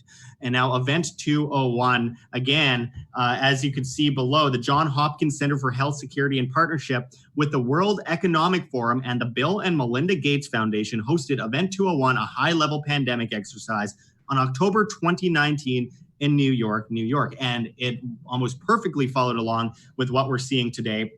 And now Event 201, again, as you can see below, the Johns Hopkins Center for Health Security in partnership with the World Economic Forum and the Bill and Melinda Gates Foundation hosted Event 201, a high-level pandemic exercise on October 2019 in New York. And it almost perfectly followed along with what we're seeing today.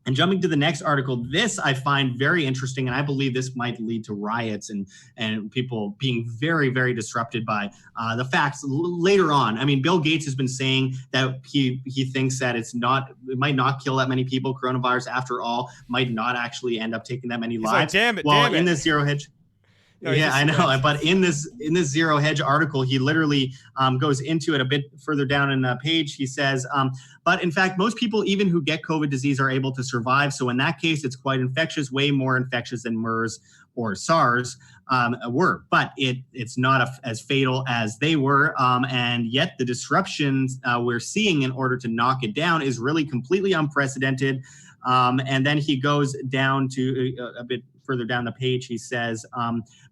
And jumping to the next article, this I find very interesting, and I believe this might lead to riots and people being very, very disrupted by the facts later on. I mean, Bill Gates has been saying that he thinks that it might not kill that many people. Coronavirus, after all, might not actually end up taking that many lives. Like, damn it! In this Zero Hedge. No, yeah, I know. But in this Zero Hedge article, he literally goes into it a bit further down in the page. He says, but in fact, most people, even who get COVID disease, are able to survive. So in that case, it's quite infectious, way more infectious than MERS or SARS were. But it's not as fatal as they were. And yet the disruptions we're seeing in order to knock it down is really completely unprecedented. And then he goes down to a bit further down the page. He says,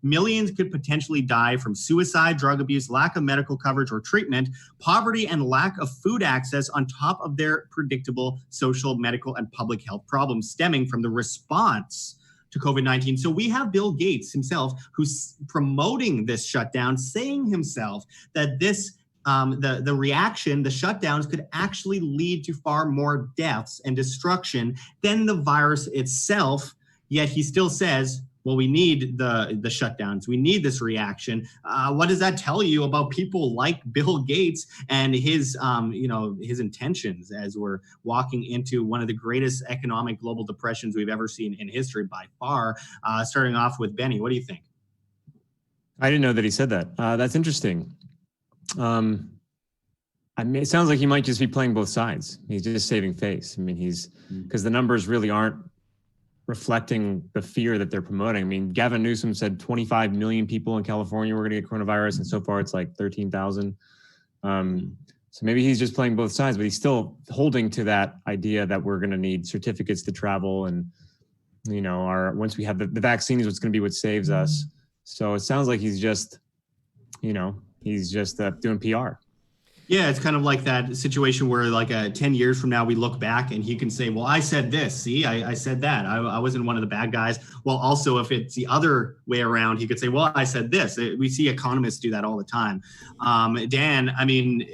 millions could potentially die from suicide, drug abuse, lack of medical coverage or treatment, poverty, and lack of food access on top of their predictable social, medical, and public health problems stemming from the response to COVID-19. So we have Bill Gates himself, who's promoting this shutdown, saying himself that this the reaction, the shutdowns could actually lead to far more deaths and destruction than the virus itself. Yet he still says, well, we need the shutdowns. We need this reaction. What does that tell you about people like Bill Gates and his intentions as we're walking into one of the greatest economic global depressions we've ever seen in history by far? Starting off with Benny, what do you think? I didn't know that he said that. That's interesting. It sounds like he might just be playing both sides. He's just saving face. I mean, because the numbers really aren't reflecting the fear that they're promoting. I mean, Gavin Newsom said 25 million people in California were going to get coronavirus, and so far it's like 13,000. So maybe he's just playing both sides, but he's still holding to that idea that we're going to need certificates to travel, and once we have the vaccine is what's going to be what saves us. So it sounds like he's just doing PR. Yeah, it's kind of like that situation where 10 years from now, we look back and he can say, well, I said this. See, I said that. I wasn't one of the bad guys. Well, also, if it's the other way around, he could say, well, I said this. We see economists do that all the time. Dan, I mean,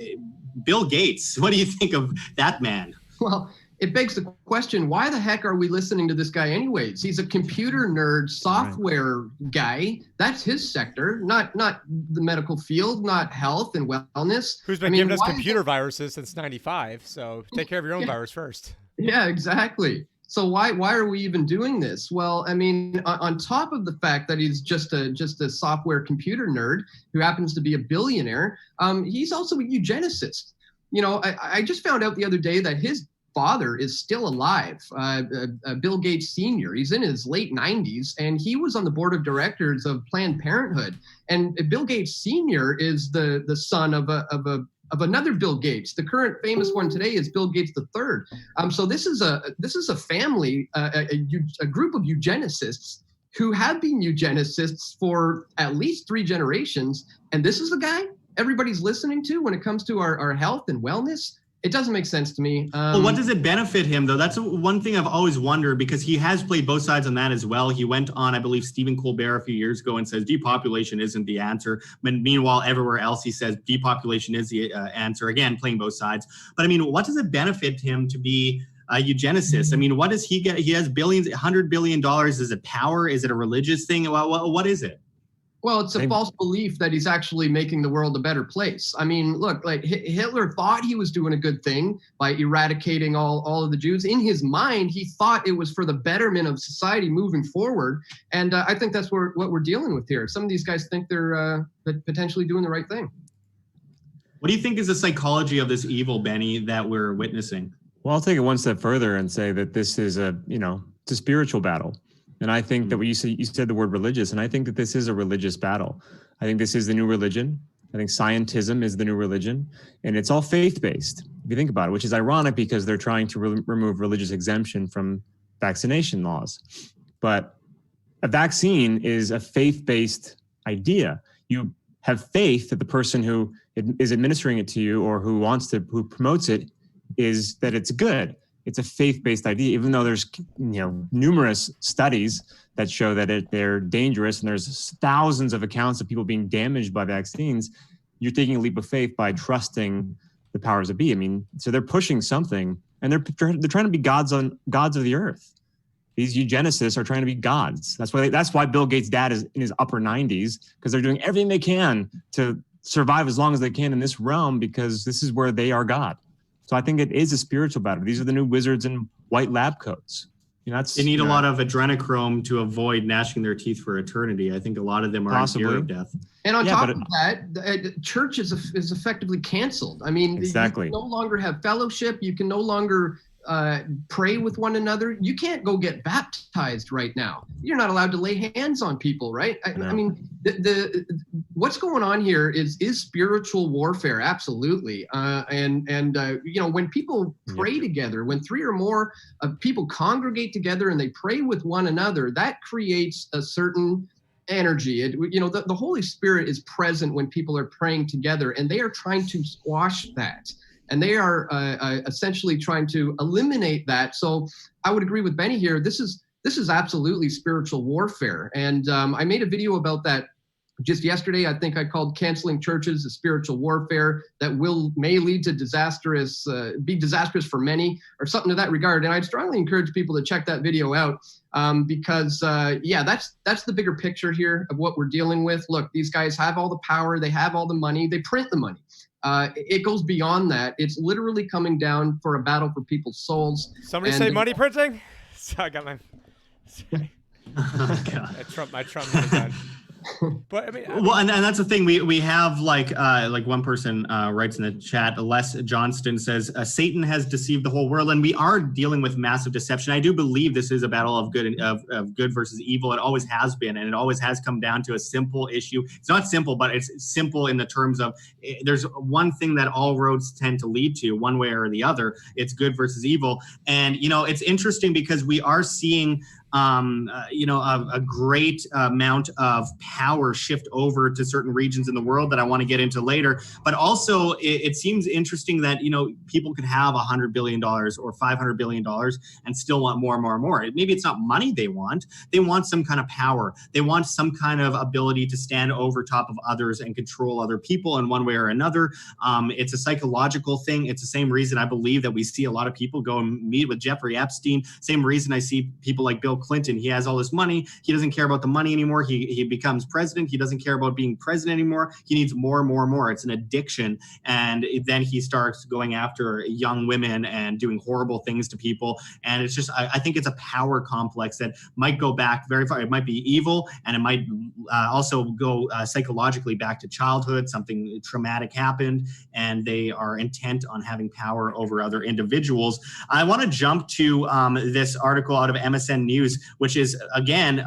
Bill Gates, what do you think of that man? Well, it begs the question, why the heck are we listening to this guy anyways? He's a computer nerd, software guy. That's his sector, not the medical field, not health and wellness. Who's been giving us computer viruses since 95, so take care of your own virus first. Yeah, exactly. So why are we even doing this? Well, I mean, on top of the fact that he's just a software computer nerd who happens to be a billionaire, he's also a eugenicist. I just found out the other day that his father is still alive, Bill Gates Sr. He's in his late 90s, and he was on the board of directors of Planned Parenthood. And Bill Gates Sr. is the son of another Bill Gates. The current famous one today is Bill Gates III. So this is a family, a group of eugenicists who have been eugenicists for at least 3 generations. And this is the guy everybody's listening to when it comes to our health and wellness. It doesn't make sense to me. Well, what does it benefit him, though? That's one thing I've always wondered, because he has played both sides on that as well. He went on, I believe, Stephen Colbert a few years ago and says depopulation isn't the answer. But meanwhile, everywhere else he says depopulation is the answer. Again, playing both sides. But I mean, what does it benefit him to be a eugenicist? I mean, what does he get? He has billions, $100 billion. Is it power? Is it a religious thing? What is it? Well, it's a false belief that he's actually making the world a better place. I mean, look, like Hitler thought he was doing a good thing by eradicating all of the Jews. In his mind, he thought it was for the betterment of society moving forward. And I think that's what we're dealing with here. Some of these guys think they're potentially doing the right thing. What do you think is the psychology of this evil, Benny, that we're witnessing? Well, I'll take it one step further and say that this is it's a spiritual battle. And I think that you said the word religious, and I think that this is a religious battle. I think this is the new religion. I think scientism is the new religion, and it's all faith-based, if you think about it, which is ironic because they're trying to remove religious exemption from vaccination laws. But a vaccine is a faith-based idea. You have faith that the person who is administering it to you or who promotes it is that it's good. It's a faith-based idea, even though there's numerous studies that show that they're dangerous, and there's thousands of accounts of people being damaged by vaccines. You're taking a leap of faith by trusting the powers that be. I mean, so they're pushing something, and they're trying to be gods of the earth. These eugenicists are trying to be gods. That's why Bill Gates' dad is in his upper 90s, because they're doing everything they can to survive as long as they can in this realm, because this is where they are God. So I think it is a spiritual battle. These are the new wizards in white lab coats. They need a lot of adrenochrome to avoid gnashing their teeth for eternity. I think a lot of them are in fear of death. And on top of that, church is effectively canceled. I mean, exactly. You can no longer have fellowship. You can no longer pray with one another. You can't go get baptized right now. You're not allowed to lay hands on people, right? I mean, what's going on here is spiritual warfare, absolutely. When people pray together, when 3 or more people congregate together and they pray with one another, that creates a certain energy. The Holy Spirit is present when people are praying together, and they are trying to squash that. And they are essentially trying to eliminate that. So I would agree with Benny here. This is absolutely spiritual warfare. And I made a video about that just yesterday. I think I called canceling churches a spiritual warfare that may lead to be disastrous for many, or something to that regard. And I'd strongly encourage people to check that video out because that's the bigger picture here of what we're dealing with. Look, these guys have all the power. They have all the money. They print the money. It goes beyond that. It's literally coming down for a battle for people's souls. Somebody say money printing? So I got my Oh, God. my Trump is done. But I mean, and that's the thing. We have like one person writes in the chat. Les Johnston says Satan has deceived the whole world, and we are dealing with massive deception. I do believe this is a battle of good versus evil. It always has been, and it always has come down to a simple issue. It's not simple, but it's simple in the terms of there's one thing that all roads tend to lead to, one way or the other. It's good versus evil, and it's interesting because we are seeing a great amount of power shift over to certain regions in the world that I want to get into later. But also, it seems interesting that, people could have $100 billion or $500 billion and still want more and more and more. Maybe it's not money they want. They want some kind of power. They want some kind of ability to stand over top of others and control other people in one way or another. It's a psychological thing. It's the same reason I believe that we see a lot of people go and meet with Jeffrey Epstein. Same reason I see people like Bill Clinton. He has all this money. He doesn't care about the money anymore. He becomes president. He doesn't care about being president anymore. He needs more and more and more. It's an addiction. And then he starts going after young women and doing horrible things to people. And it's just, I think it's a power complex that might go back very far. It might be evil, and it might also go psychologically back to childhood. Something traumatic happened, and they are intent on having power over other individuals. I want to jump to this article out of MSN News. news, which is, again,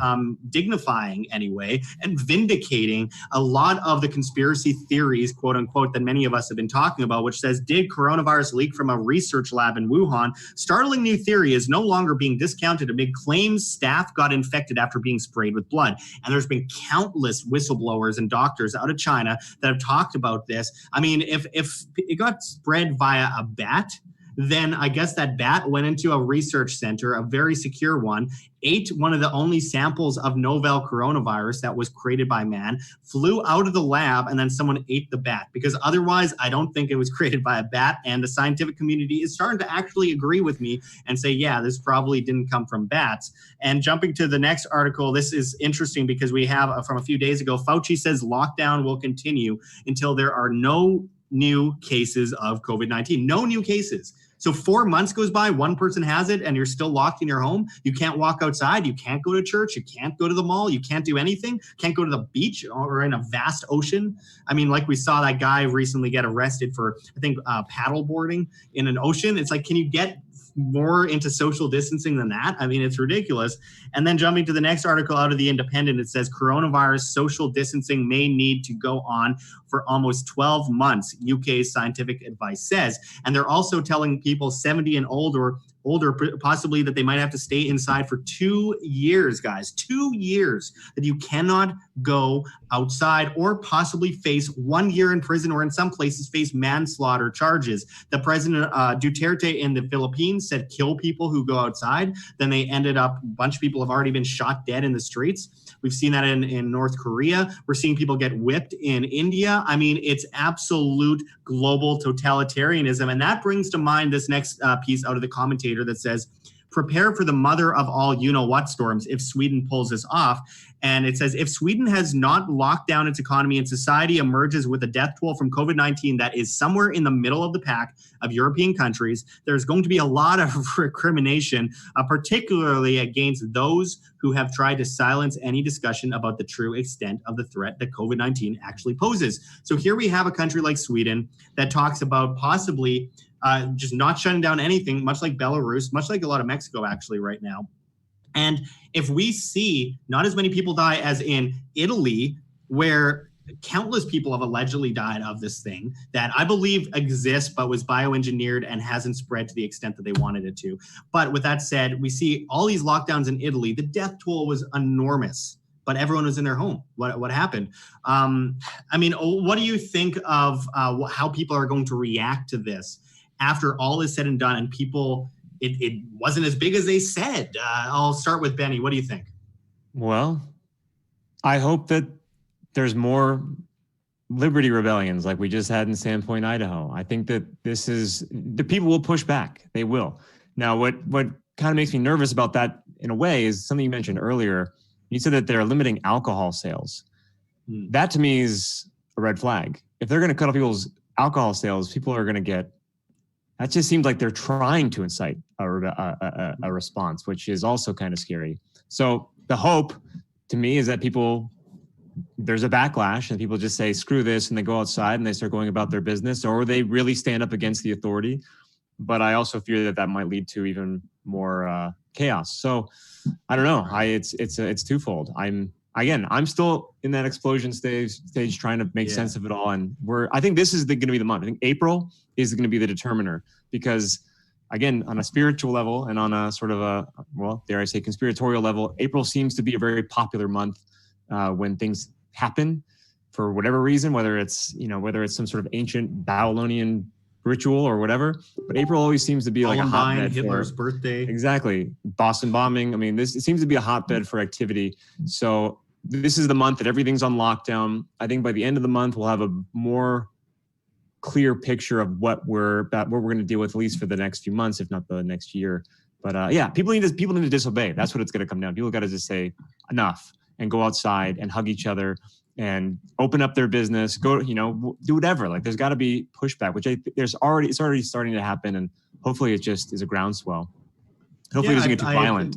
dignifying anyway, and vindicating a lot of the conspiracy theories, quote unquote, that many of us have been talking about, which says, did coronavirus leak from a research lab in Wuhan? Startling new theory is no longer being discounted amid claims staff got infected after being sprayed with blood. And there's been countless whistleblowers and doctors out of China that have talked about this. I mean, if it got spread via a bat, then I guess that bat went into a research center, a very secure one, ate one of the only samples of novel coronavirus that was created by man, flew out of the lab, and then someone ate the bat. Because otherwise, I don't think it was created by a bat. And the scientific community is starting to actually agree with me and say, yeah, this probably didn't come from bats. And jumping to the next article, this is interesting because we have from a few days ago, Fauci says lockdown will continue until there are no new cases of COVID-19. No new cases. So 4 months goes by, one person has it, and you're still locked in your home. You can't walk outside. You can't go to church. You can't go to the mall. You can't do anything. Can't go to the beach or in a vast ocean. I mean, like we saw that guy recently get arrested for, I think, paddle boarding in an ocean. It's like, can you get more into social distancing than that? I mean, it's ridiculous. And then jumping to the next article out of The Independent, it says coronavirus social distancing may need to go on for almost 12 months, UK's scientific advice says. And they're also telling people 70 and older, possibly, that they might have to stay inside for 2 years, guys. 2 years that you cannot go outside, or possibly face 1 year in prison, or in some places face manslaughter charges. The President Duterte in the Philippines said kill people who go outside. Then they ended up, a bunch of people have already been shot dead in the streets. We've seen that in North Korea. We're seeing people get whipped in India. I mean, it's absolute global totalitarianism. And that brings to mind this next piece out of the commentator that says, prepare for the mother of all you-know-what storms if Sweden pulls this off. And it says, if Sweden has not locked down its economy and society emerges with a death toll from COVID-19 that is somewhere in the middle of the pack of European countries, there's going to be a lot of recrimination, particularly against those who have tried to silence any discussion about the true extent of the threat that COVID-19 actually poses. So here we have a country like Sweden that talks about possibly just not shutting down anything, much like Belarus, much like a lot of Mexico actually right now. And if we see not as many people die as in Italy, where countless people have allegedly died of this thing that I believe exists but was bioengineered and hasn't spread to the extent that they wanted it to. But with that said, we see all these lockdowns in Italy. The death toll was enormous, but everyone was in their home. What happened? I mean, what do you think of how people are going to react to this after all is said and done, and people, it wasn't as big as they said? I'll start with Benny. What do you think? Well, I hope that there's more liberty rebellions like we just had in Sandpoint, Idaho. I think that the people will push back. They will. Now, what kind of makes me nervous about that in a way is something you mentioned earlier. You said that they're limiting alcohol sales. That to me is a red flag. If they're going to cut off people's alcohol sales, people are going to get. That just seems like they're trying to incite a response, which is also kind of scary. So the hope to me is that there's a backlash and people just say, screw this, and they go outside and they start going about their business, or they really stand up against the authority. But I also fear that might lead to even more chaos. So I don't know. It's twofold. I'm still in that explosion stage trying to make sense of it all. And I think this is going to be the month. I think April is going to be the determiner, because again, on a spiritual level and on a sort of dare I say conspiratorial level, April seems to be a very popular month when things happen for whatever reason, whether it's some sort of ancient Babylonian ritual or whatever. But April always seems to be like a hotbed. Hitler's birthday. Exactly. Boston bombing. I mean, it seems to be a hotbed for activity. So this is the month that everything's on lockdown. I think by the end of the month, we'll have a more clear picture of what we're going to deal with, at least for the next few months, if not the next year. But people need to disobey. That's what it's going to come down. People got to just say enough and go outside and hug each other and open up their business, do whatever. Like, there's got to be pushback, which it's already starting to happen. And hopefully it just is a groundswell. Hopefully it doesn't get too violent.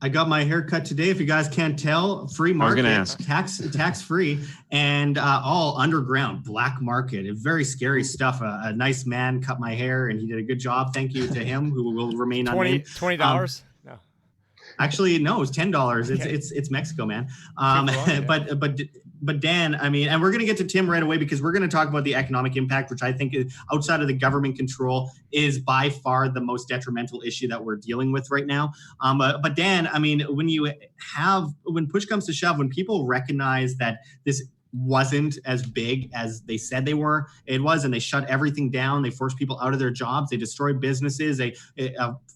I got my hair cut today. If you guys can't tell, free market, tax free, and all underground, black market. Very scary stuff. A nice man cut my hair, and he did a good job. Thank you to him, who will remain unnamed. $20? No. Actually, no, it's $10. Okay. It's Mexico, man. Yeah. But Dan, I mean, and we're going to get to Tim right away because we're going to talk about the economic impact, which I think is, outside of the government control, is by far the most detrimental issue that we're dealing with right now. But Dan, I mean, when push comes to shove, when people recognize that this wasn't as big as they said it was, and they shut everything down. They forced people out of their jobs. They destroyed businesses. They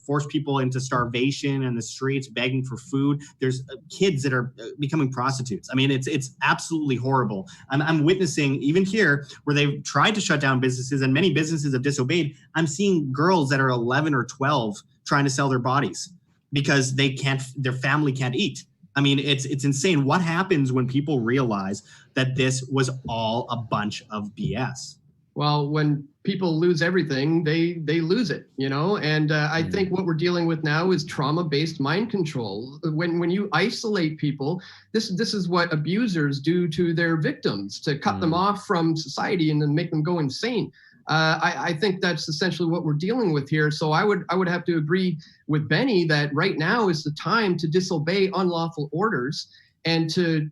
forced people into starvation in the streets, begging for food. There's kids that are becoming prostitutes. I mean, it's absolutely horrible. I'm witnessing, even here, where they've tried to shut down businesses and many businesses have disobeyed. I'm seeing girls that are 11 or 12 trying to sell their bodies because their family can't eat. I mean, it's insane. What happens when people realize that this was all a bunch of BS? Well, when people lose everything, they lose it, you know? And I think what we're dealing with now is trauma-based mind control. When you isolate people, this is what abusers do to their victims, to cut them off from society and then make them go insane. I think that's essentially what we're dealing with here. So I would have to agree with Benny that right now is the time to disobey unlawful orders and to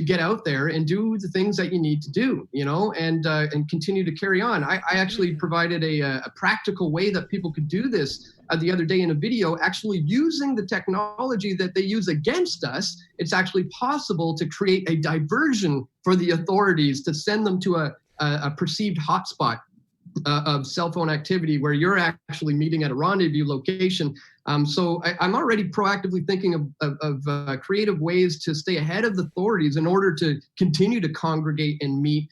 get out there and do the things that you need to do, you know, and continue to carry on. I actually provided a practical way that people could do this the other day in a video, actually using the technology that they use against us. It's actually possible to create a diversion for the authorities to send them to a perceived hotspot of cell phone activity where you're actually meeting at a rendezvous location. So I'm already proactively thinking of creative ways to stay ahead of the authorities in order to continue to congregate and meet,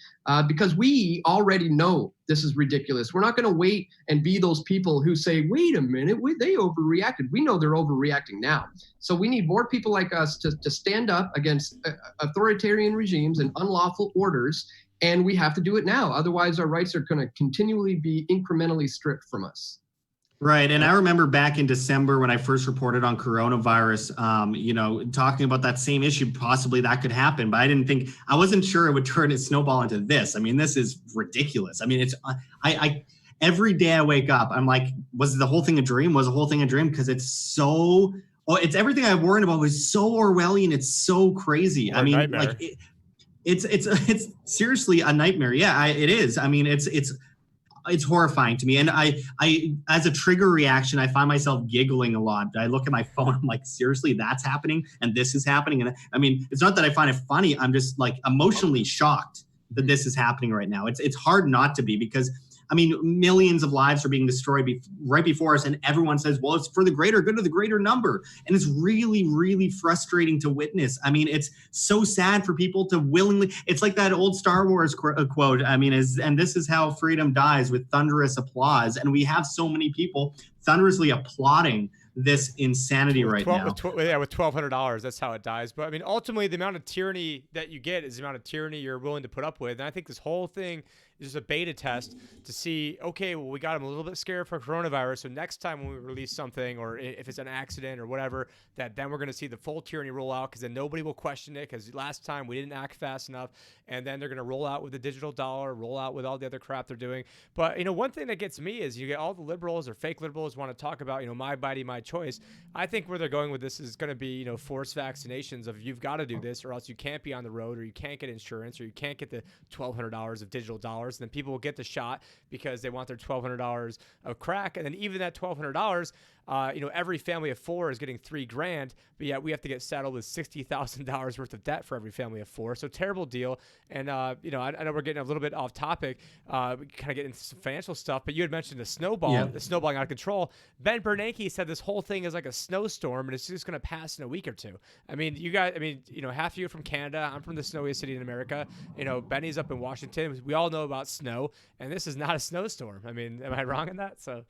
because we already know this is ridiculous. We're not going to wait and be those people who say, wait a minute, they overreacted. We know they're overreacting now. So we need more people like us to stand up against authoritarian regimes and unlawful orders. And we have to do it now. Otherwise, our rights are going to continually be incrementally stripped from us. Right. And I remember back in December when I first reported on coronavirus, you know, talking about that same issue, possibly that could happen. But I wasn't sure it would turn its snowball into this. I mean, this is ridiculous. I mean, every day I wake up, I'm like, was the whole thing a dream? Was the whole thing a dream? Because it's everything I worried about was so Orwellian. It's so crazy. I mean, nightmare. Like, it's seriously a nightmare. Yeah, it is. I mean, it's horrifying to me. And I as a trigger reaction, I find myself giggling a lot. I look at my phone, I'm like, seriously, that's happening and this is happening. And I mean, it's not that I find it funny. I'm just like emotionally shocked that this is happening right now. It's hard not to be, because I mean, millions of lives are being destroyed right before us, and everyone says, well, it's for the greater good of the greater number. And it's really, really frustrating to witness. I mean, it's so sad for people to willingly, it's like that old Star Wars quote, I mean, and this is how freedom dies, with thunderous applause. And we have so many people thunderously applauding this insanity right now. With $1,200, that's how it dies. But I mean, ultimately, the amount of tyranny that you get is the amount of tyranny you're willing to put up with. And I think this whole thing is just a beta test to see, okay, well, we got them a little bit scared for coronavirus. So next time when we release something, or if it's an accident or whatever, then we're going to see the full tyranny roll out, because then nobody will question it, because last time we didn't act fast enough. And then they're going to roll out with the digital dollar, roll out with all the other crap they're doing. But, you know, one thing that gets me is you get all the liberals or fake liberals want to talk about, you know, my body, my choice. I think where they're going with this is going to be, you know, forced vaccinations of, you've got to do this or else you can't be on the road, or you can't get insurance, or you can't get the $1,200 of digital dollars. And then people will get the shot because they want their $1,200 of crack. And then even that $1,200, you know, every family of 4 is getting $3,000, but yet we have to get saddled with $60,000 worth of debt for every family of 4. So terrible deal. And, you know, I know we're getting a little bit off topic. We kind of get into some financial stuff, but you had mentioned the snowballing out of control. Ben Bernanke said this whole thing is like a snowstorm and it's just going to pass in a week or two. I mean, you know, half of you are from Canada. I'm from the snowiest city in America. You know, Benny's up in Washington. We all know about snow, and this is not a snowstorm. I mean, am I wrong in that? So.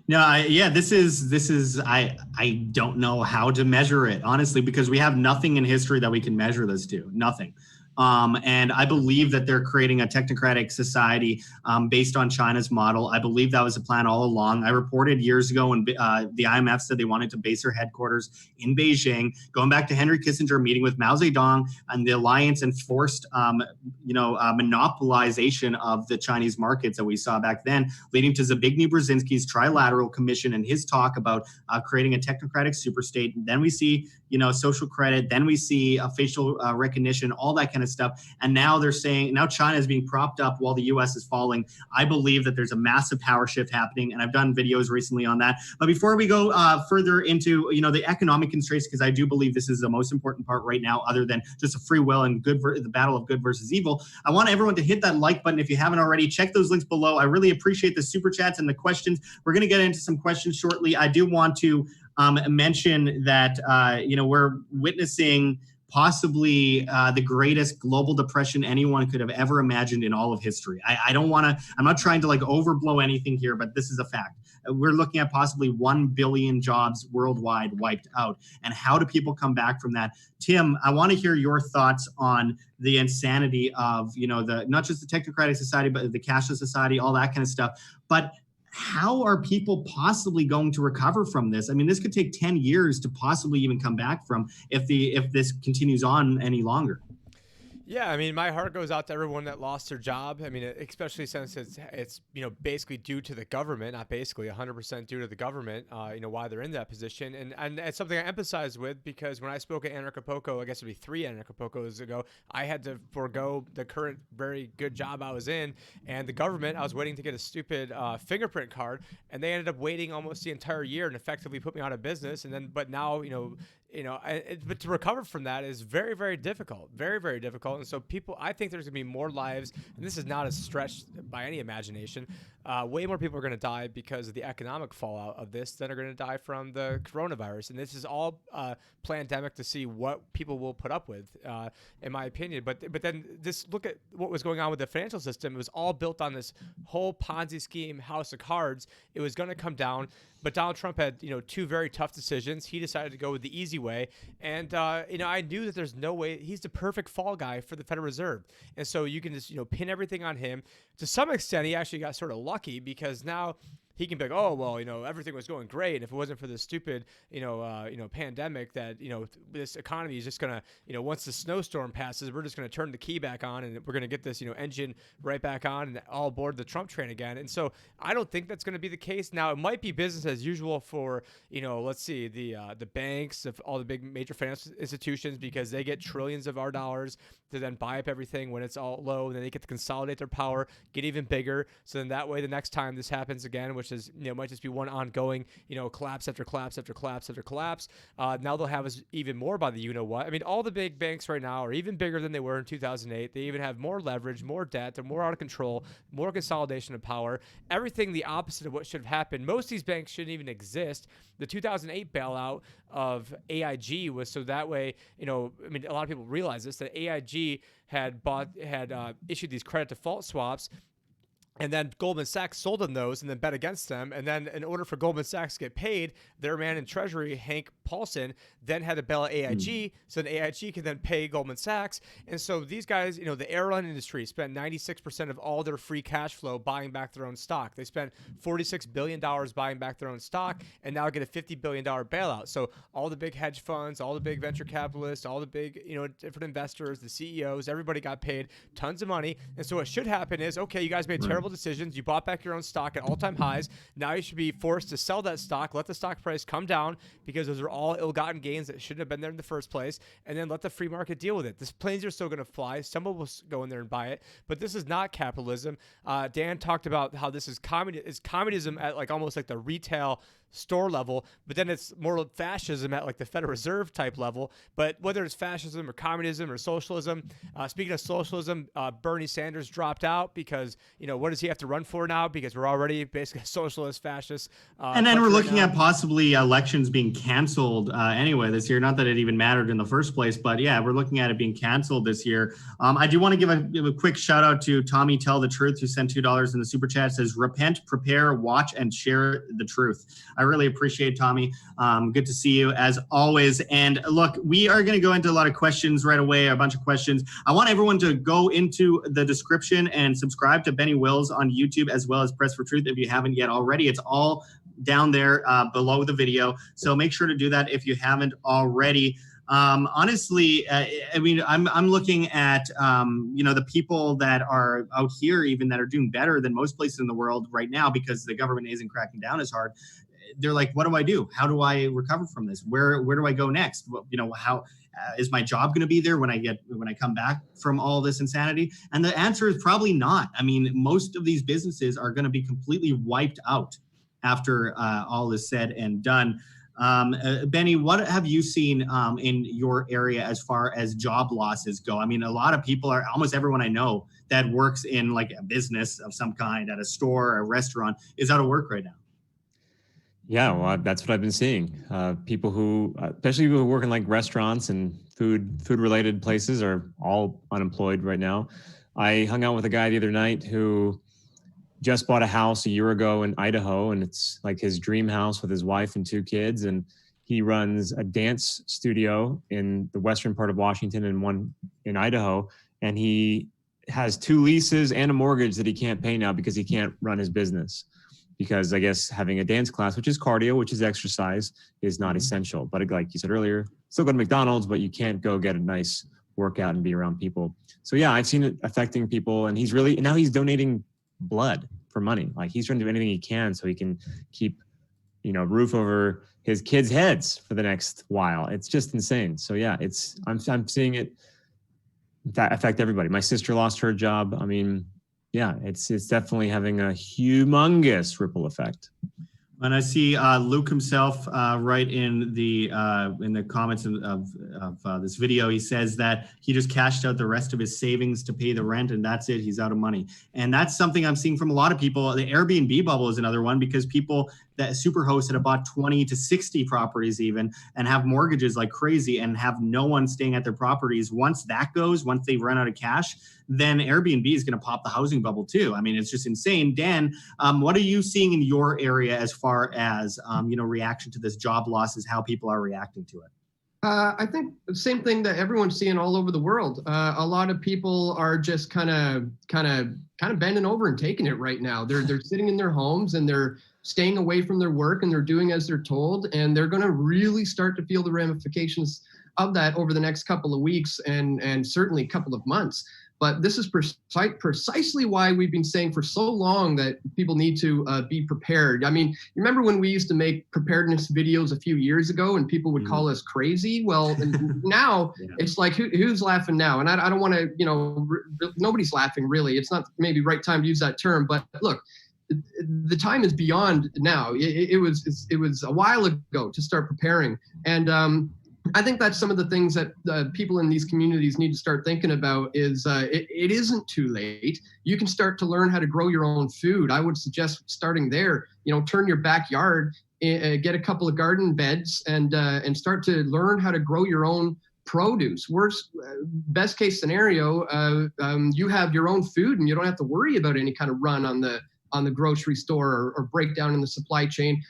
No, this is I don't know how to measure it, honestly, because we have nothing in history that we can measure this to. Nothing. And I believe that they're creating a technocratic society based on China's model. I believe that was the plan all along. I reported years ago when the IMF said they wanted to base their headquarters in Beijing, going back to Henry Kissinger meeting with Mao Zedong and the alliance and forced, monopolization of the Chinese markets that we saw back then, leading to Zbigniew Brzezinski's Trilateral Commission and his talk about creating a technocratic superstate. And then we see, social credit. Then we see facial recognition, all that kind of stuff. And now they're saying, now China is being propped up while the U.S. is falling. I believe that there's a massive power shift happening, and I've done videos recently on that. But before we go further into, the economic constraints, because I do believe this is the most important part right now, other than just a free will and the battle of good versus evil, I want everyone to hit that like button if you haven't already. Check those links below. I really appreciate the super chats and the questions. We're going to get into some questions shortly. I do want to mention that, we're witnessing possibly the greatest global depression anyone could have ever imagined in all of history. I'm not trying to overblow anything here, but this is a fact. We're looking at possibly 1 billion jobs worldwide wiped out. And how do people come back from that? Tim, I want to hear your thoughts on the insanity of, not just the technocratic society, but the cashless society, all that kind of stuff. But how are people possibly going to recover from this? I mean, this could take 10 years to possibly even come back from if this continues on any longer. Yeah, I mean, my heart goes out to everyone that lost their job. I mean, especially since it's basically due to the government, not basically 100% due to the government, why they're in that position. And it's something I emphasize with, because when I spoke at Anarcho, I guess it'd be 3 Anarcho ago, I had to forego the current very good job I was in, and the government, I was waiting to get a stupid fingerprint card, and they ended up waiting almost the entire year and effectively put me out of business. But now, but to recover from that is very, very difficult, very, very difficult. And so I think there's going to be more lives, and this is not a stretch by any imagination. Way more people are going to die because of the economic fallout of this than are going to die from the coronavirus. And this is all pandemic to see what people will put up with, in my opinion. But then just look at what was going on with the financial system. It was all built on this whole Ponzi scheme, house of cards. It was going to come down. But Donald Trump had, 2 very tough decisions. He decided to go with the easy way. And, I knew that there's no way. He's the perfect fall guy for the Federal Reserve. And so you can just, pin everything on him. To some extent, he actually got sort of lucky, because now he can be like, oh, well, everything was going great. And if it wasn't for this stupid, pandemic, that, this economy is just going to, once the snowstorm passes, we're just going to turn the key back on, and we're going to get this, engine right back on and all aboard the Trump train again. And so I don't think that's going to be the case. Now, it might be business as usual for, let's see, the banks, of all the big major financial institutions, because they get trillions of our dollars to then buy up everything when it's all low, and then they get to consolidate their power, get even bigger. So then that way, the next time this happens again, which is, might just be one ongoing, collapse after collapse after collapse after collapse. Now they'll have us even more by the what. I mean, all the big banks right now are even bigger than they were in 2008. They even have more leverage, more debt. They're more out of control, more consolidation of power. Everything the opposite of what should have happened. Most of these banks shouldn't even exist. The 2008 bailout of AIG was so that way, a lot of people realize this, that AIG had issued these credit default swaps, and then Goldman Sachs sold them those and then bet against them. And then in order for Goldman Sachs to get paid, their man in Treasury, Hank Paulson, then had to bail out AIG. So then AIG could then pay Goldman Sachs. And so these guys, the airline industry spent 96% of all their free cash flow buying back their own stock. They spent $46 billion buying back their own stock, and now get a $50 billion bailout. So all the big hedge funds, all the big venture capitalists, all the big, different investors, the CEOs, everybody got paid tons of money. And so what should happen is, okay, you guys made terrible decisions. You bought back your own stock at all-time highs. Now you should be forced to sell that stock, let the stock price come down, because those are all ill-gotten gains that shouldn't have been there in the first place, and then let the free market deal with it. The planes are still going to fly. Someone will go in there and buy it, but this is not capitalism. Dan talked about how this is communism at almost like the retail store level, but then it's more fascism at the Federal Reserve type level. But whether it's fascism or communism or socialism, speaking of socialism, Bernie Sanders dropped out because, what does he have to run for now? Because we're already basically a socialist, fascist. And then we're looking at possibly elections being canceled anyway this year. Not that it even mattered in the first place, but yeah, we're looking at it being canceled this year. I do want to give a quick shout out to Tommy Tell the Truth, who sent $2 in the super chat. Says, repent, prepare, watch, and share the truth. I really appreciate it, Tommy. Good to see you as always. And look, we are going to go into a lot of questions right away, a bunch of questions. I want everyone to go into the description and subscribe to Benny Wills on YouTube as well as Press for Truth if you haven't yet already. It's all down there below the video. So make sure to do that if you haven't already. Honestly, I mean, I'm looking at, the people that are out here even that are doing better than most places in the world right now because the government isn't cracking down as hard. They're like, what do I do? How do I recover from this? Where do I go next? How is my job going to be there when I come back from all this insanity? And the answer is probably not. I mean, most of these businesses are going to be completely wiped out after all is said and done. Benny, what have you seen in your area as far as job losses go? I mean, a lot of people almost everyone I know that works in like a business of some kind at a store or a restaurant is out of work right now. Yeah, well, that's what I've been seeing. People who, especially people who work in like restaurants and food related places are all unemployed right now. I hung out with a guy the other night who just bought a house a year ago in Idaho, and it's like his dream house with his wife and 2 kids. And he runs a dance studio in the western part of Washington and one in Idaho. And he has 2 leases and a mortgage that he can't pay now because he can't run his business. Because I guess having a dance class, which is cardio, which is exercise, is not essential. But like you said earlier, still go to McDonald's, but you can't go get a nice workout and be around people. So yeah, I've seen it affecting people. And now he's donating blood for money. Like he's trying to do anything he can so he can keep, roof over his kids' heads for the next while. It's just insane. So yeah, I'm seeing it affect everybody. My sister lost her job. I mean, yeah, it's definitely having a humongous ripple effect. And I see Luke himself right in the comments of this video. He says that he just cashed out the rest of his savings to pay the rent, and that's it. He's out of money. And that's something I'm seeing from a lot of people. The Airbnb bubble is another one because people that Superhost that have bought 20 to 60 properties even and have mortgages like crazy and have no one staying at their properties. Once they run out of cash, then Airbnb is going to pop the housing bubble too. I mean, it's just insane. Dan, what are you seeing in your area as far as, reaction to this job losses, how people are reacting to it? I think the same thing that everyone's seeing all over the world. A lot of people are just kind of bending over and taking it right now. They're sitting in their homes and they're staying away from their work and they're doing as they're told, and they're going to really start to feel the ramifications of that over the next couple of weeks and certainly a couple of months. But this is precisely why we've been saying for so long that people need to be prepared. I mean, you remember when we used to make preparedness videos a few years ago and people would call us crazy? Well, now it's like, who's laughing now? And I don't want to, nobody's laughing really. It's not maybe right time to use that term, but look, the time is beyond now. It was a while ago to start preparing. And I think that's some of the things that people in these communities need to start thinking about is it isn't too late. You can start to learn how to grow your own food. I would suggest starting there, turn your backyard, get a couple of garden beds and start to learn how to grow your own produce. Best case scenario, you have your own food and you don't have to worry about any kind of run on the grocery store or breakdown in the supply chain.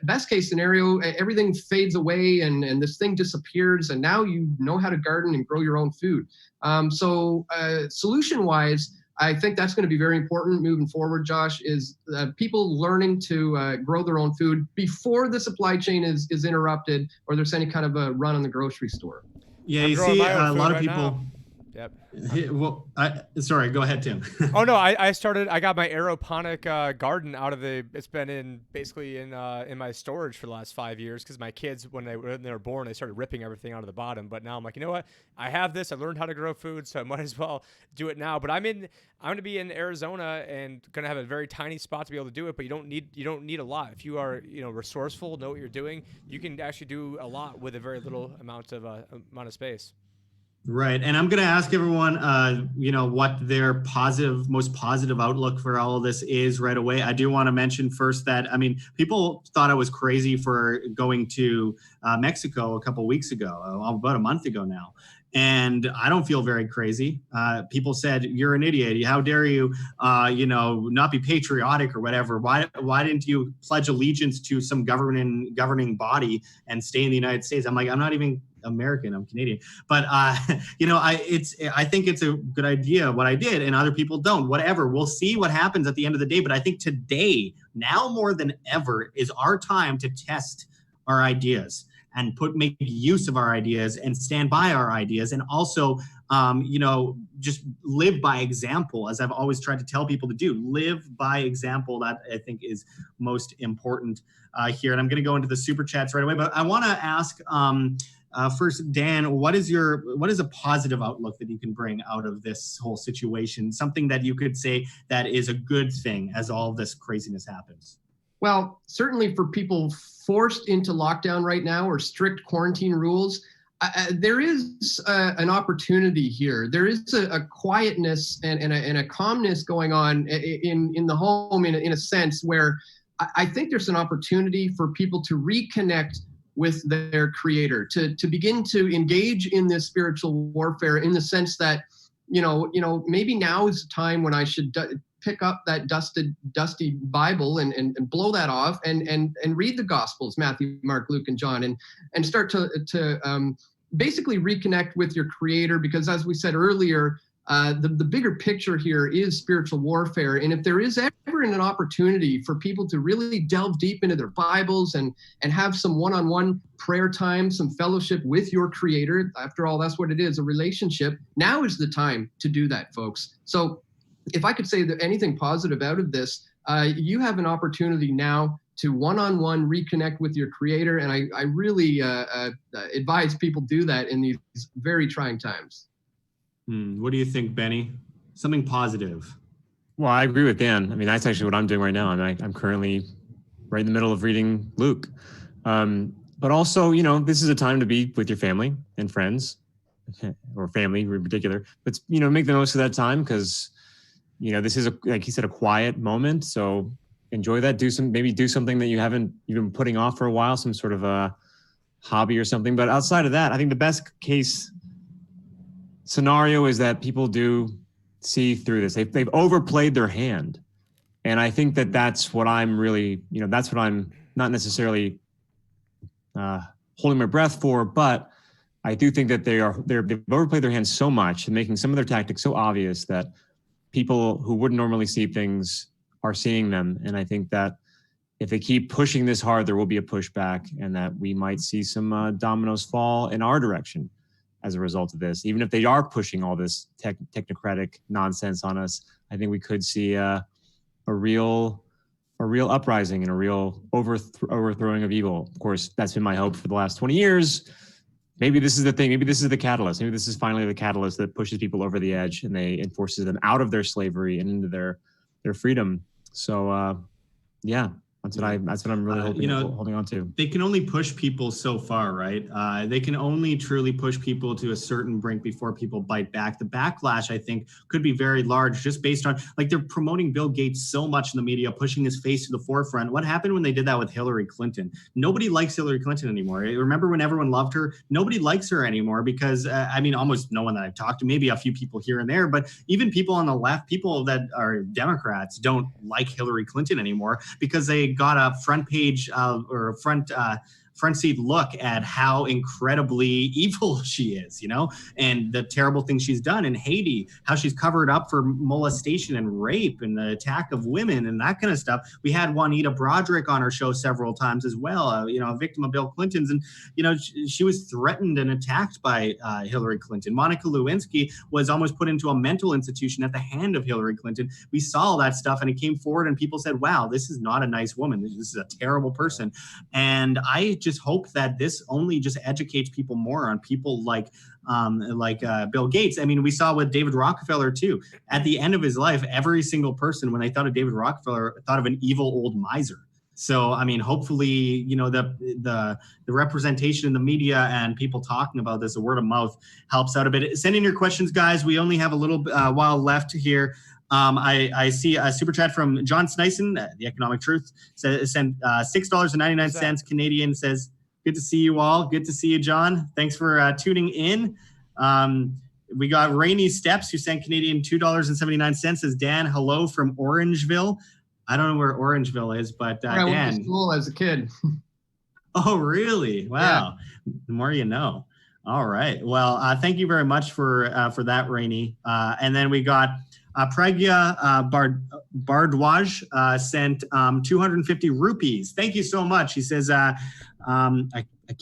Best case scenario, everything fades away and this thing disappears and now you know how to garden and grow your own food. So solution-wise, I think that's going to be very important moving forward, Josh, is people learning to grow their own food before the supply chain is interrupted or there's any kind of a run on the grocery store. Yeah, you see a lot of people... Now. Yep. Well, sorry, go ahead, Tim. Oh no, I got my aeroponic garden out of it's been basically in my storage for the last 5 years because my kids, when they were born, they started ripping everything out of the bottom. But now I'm like, you know what? I have this. I learned how to grow food, so I might as well do it now. But I'm going to be in Arizona and going to have a very tiny spot to be able to do it. But you don't need a lot. If you are resourceful, know what you're doing, you can actually do a lot with a very little amount of space. Right. And I'm going to ask everyone, what their most positive outlook for all of this is right away. I do want to mention first that, people thought I was crazy for going to Mexico a couple of weeks ago, about a month ago now. And I don't feel very crazy. People said, you're an idiot. How dare you, not be patriotic or whatever. Why didn't you pledge allegiance to some governing body and stay in the United States? I'm like, I'm not even American, I'm Canadian. But, I think it's a good idea what I did, and other people don't. Whatever. We'll see what happens at the end of the day. But I think today, now more than ever, is our time to test our ideas and make use of our ideas and stand by our ideas, and also, just live by example, as I've always tried to tell people to do. Live by example. That I think is most important here. And I'm going to go into the super chats right away. But I want to ask first, Dan, what is a positive outlook that you can bring out of this whole situation? Something that you could say that is a good thing as all this craziness happens. Well, certainly for people forced into lockdown right now or strict quarantine rules, there is an opportunity here. There is a quietness and a calmness going on in the home in a sense where I think there's an opportunity for people to reconnect with their creator, to begin to engage in this spiritual warfare in the sense that, maybe now is the time when I should pick up that dusty Bible and blow that off and read the Gospels, Matthew, Mark, Luke, and John, and start to basically reconnect with your creator, because as we said earlier, the bigger picture here is spiritual warfare. And if there is ever an opportunity for people to really delve deep into their Bibles and have some one-on-one prayer time, some fellowship with your creator, after all, that's what it is, a relationship, now is the time to do that, folks. So if I could say that anything positive out of this, you have an opportunity now to one-on-one reconnect with your creator. And I really advise people do that in these very trying times. What do you think, Benny? Something positive. Well, I agree with Dan. That's actually what I'm doing right now. I'm currently right in the middle of reading Luke. But also, this is a time to be with your family and friends, or family in particular. But, make the most of that time because, this is, like he said, a quiet moment. So enjoy that. Maybe do something that you've been putting off for a while, some sort of a hobby or something. But outside of that, I think the best case scenario is that people do see through this. They've overplayed their hand. And I think that's what I'm really, that's what I'm not necessarily holding my breath for, but I do think that they've overplayed their hand so much and making some of their tactics so obvious that people who wouldn't normally see things are seeing them. And I think that if they keep pushing this hard, there will be a pushback, and that we might see some dominoes fall in our direction as a result of this. Even if they are pushing all this technocratic nonsense on us, I think we could see a real uprising and a real overthrowing of evil. Of course, that's been my hope for the last 20 years. Maybe this is the thing. Maybe this is the catalyst. Maybe this is finally the catalyst that pushes people over the edge and forces them out of their slavery and into their freedom. So, that's what I'm really holding on to. They can only push people so far, right? They can only truly push people to a certain brink before people bite back. The backlash, I think, could be very large just based on, they're promoting Bill Gates so much in the media, pushing his face to the forefront. What happened when they did that with Hillary Clinton? Nobody likes Hillary Clinton anymore. Remember when everyone loved her? Nobody likes her anymore because, almost no one that I've talked to, maybe a few people here and there, but even people on the left, people that are Democrats don't like Hillary Clinton anymore because they got a front page or a front seat look at how incredibly evil she is, and the terrible things she's done in Haiti, how she's covered up for molestation and rape and the attack of women and that kind of stuff. We had Juanita Broderick on our show several times as well, a victim of Bill Clinton's, and she was threatened and attacked by Hillary Clinton. Monica Lewinsky was almost put into a mental institution at the hand of Hillary Clinton. We saw all that stuff, and it came forward, and people said, "Wow, this is not a nice woman. This is a terrible person." And I just hope that this only just educates people more on people like Bill Gates. We saw with David Rockefeller too. At the end of his life, every single person, when they thought of David Rockefeller, thought of an evil old miser. So, I mean, hopefully, you know, the representation in the media and people talking about this, the word of mouth helps out a bit. Send in your questions, guys. We only have a little while left here. I see a super chat from John Snyson, the Economic Truth, sent $6.99 Canadian, says, good to see you all. Good to see you, John. Thanks for tuning in. We got Rainy Steps, who sent Canadian $2.79, says, Dan, hello from Orangeville. I don't know where Orangeville is, but I Dan. went to school as a kid. Oh, really? Wow. Yeah. The more you know. All right. Well, thank you very much for that, Rainy. And then we got Pragya Bardwaj sent 250 rupees. Thank you so much. He says, I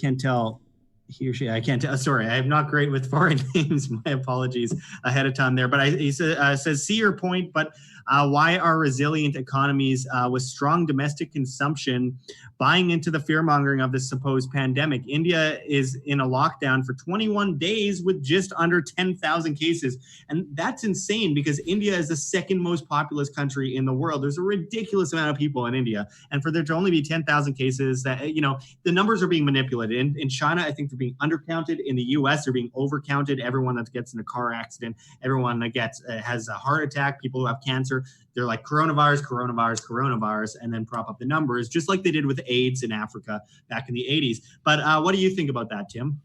can't tell. He or she, I can't tell. Sorry, I'm not great with foreign names. My apologies ahead of time there. But he says, see your point, but why are resilient economies with strong domestic consumption buying into the fear-mongering of this supposed pandemic? India is in a lockdown for 21 days with just under 10,000 cases. And that's insane because India is the second most populous country in the world. There's a ridiculous amount of people in India. And for there to only be 10,000 cases, that, you know, the numbers are being manipulated. In China, I think they're being undercounted. In the US, they're being overcounted. Everyone that gets in a car accident, everyone that gets has a heart attack, people who have cancer, they're like coronavirus, and then prop up the numbers, just like they did with AIDS in Africa back in the 80s. But what do you think about that, Tim?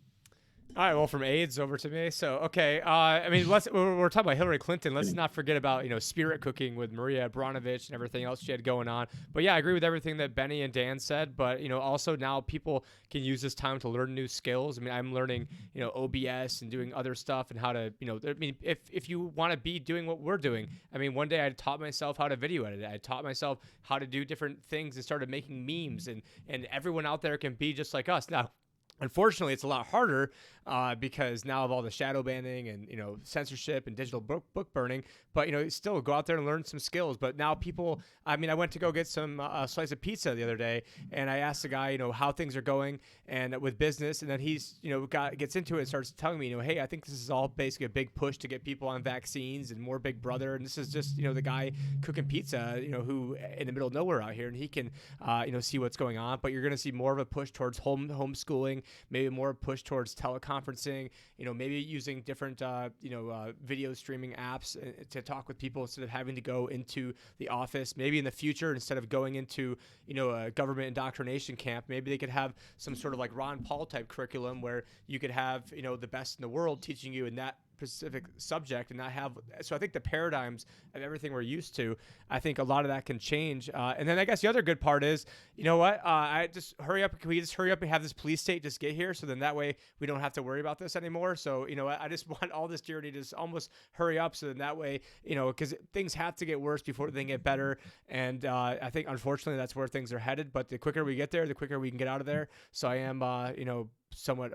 All right, well, from AIDS over to me. So, okay, I mean, we're talking about Hillary Clinton. Let's not forget about, you know, spirit cooking with Maria Abramovich and everything else she had going on. But yeah, I agree with everything that Benny and Dan said. But, you know, also now people can use this time to learn new skills. I mean, I'm learning, you know, OBS and doing other stuff and how to, you know, I mean, if you want to be doing what we're doing, I mean, one day I taught myself how to video edit. I taught myself how to do different things and started making memes, and everyone out there can be just like us. Now, unfortunately, it's a lot harder because now of all the shadow banning and, you know, censorship and digital book burning. But, you know, still go out there and learn some skills. But now people, I mean, I went to go get some slice of pizza the other day, and I asked the guy, you know, how things are going and with business, and then he's, you know, gets into it and starts telling me, you know, hey, I think this is all basically a big push to get people on vaccines and more Big Brother, and this is just, you know, the guy cooking pizza, you know, who in the middle of nowhere out here, and he can, you know, see what's going on. But you're going to see more of a push towards homeschooling, maybe more push towards teleconferencing, you know, maybe using different, video streaming apps to talk with people instead of having to go into the office. Maybe in the future, instead of going into, you know, a government indoctrination camp, maybe they could have some sort of like Ron Paul type curriculum where you could have, you know, the best in the world teaching you in that specific subject and not have. So I think the paradigms of everything we're used to, I think a lot of that can change. And then I guess the other good part is, you know what, I just hurry up. Can we just hurry up and have this police state just get here? So then that way we don't have to worry about this anymore. So, you know, I just want all this tyranny to just almost hurry up. So then that way, you know, because things have to get worse before they get better. And I think unfortunately that's where things are headed. But the quicker we get there, the quicker we can get out of there. So I am, you know, somewhat,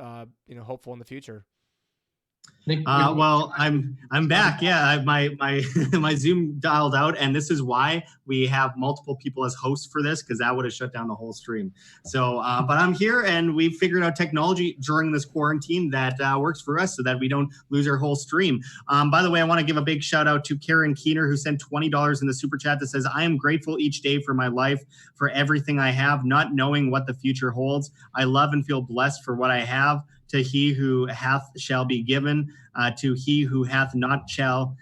you know, hopeful in the future. Well, I'm back. Yeah, my Zoom dialed out, and this is why we have multiple people as hosts for this, because that would have shut down the whole stream. So, but I'm here, and we figured out technology during this quarantine that works for us, so that we don't lose our whole stream. By the way, I want to give a big shout out to Karen Keener, who sent $20 in the super chat that says, "I am grateful each day for my life, for everything I have, not knowing what the future holds. I love and feel blessed for what I have. To he who hath shall be given, to he who hath not shall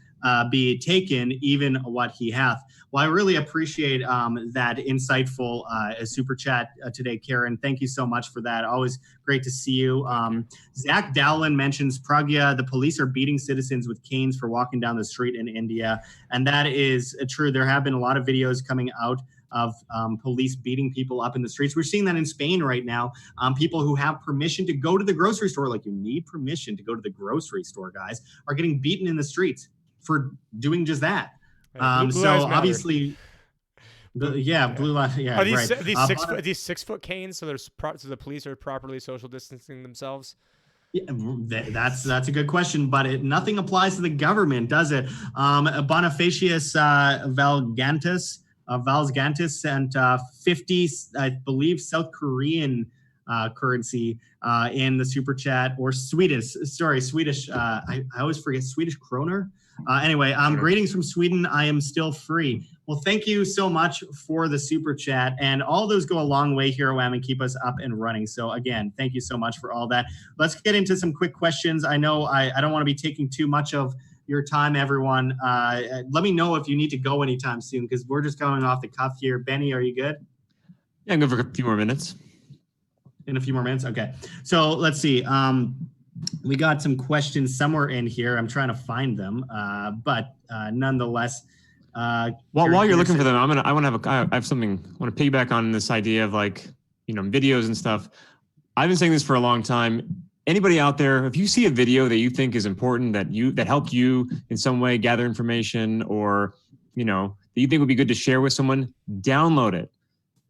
be taken, even what he hath." Well, I really appreciate that insightful super chat today, Karen. Thank you so much for that. Always great to see you. Zach Dowland mentions Pragya, the police are beating citizens with canes for walking down the street in India. And that is true. There have been a lot of videos coming out of police beating people up in the streets. We're seeing that in Spain right now. People who have permission to go to the grocery store, like you need permission to go to the grocery store, guys, are getting beaten in the streets for doing just that. So obviously, blue lives. Yeah, are these right. these 6 foot canes? So so the police are properly social distancing themselves. Yeah, that's a good question, but nothing applies to the government, does it? Bonifacius Valsgantis sent 50, I believe, South Korean currency in the super chat, or Swedish. I always forget, Swedish kroner. Anyway, greetings from Sweden. I am still free. Well, thank you so much for the super chat, and all those go a long way here at WAM and keep us up and running. So again, thank you so much for all that. Let's get into some quick questions. I know I don't want to be taking too much of your time, everyone. Let me know if you need to go anytime soon, because we're just going off the cuff here. Benny, are you good? Yeah, I'm good for a few more minutes. In a few more minutes? Okay. So let's see. We got some questions somewhere in here. I'm trying to find them, but nonetheless. While you're looking for them, I have something. I want to piggyback on this idea of videos and stuff. I've been saying this for a long time. Anybody out there, if you see a video that you think is important, that helped you in some way gather information, or that you think would be good to share with someone, download it.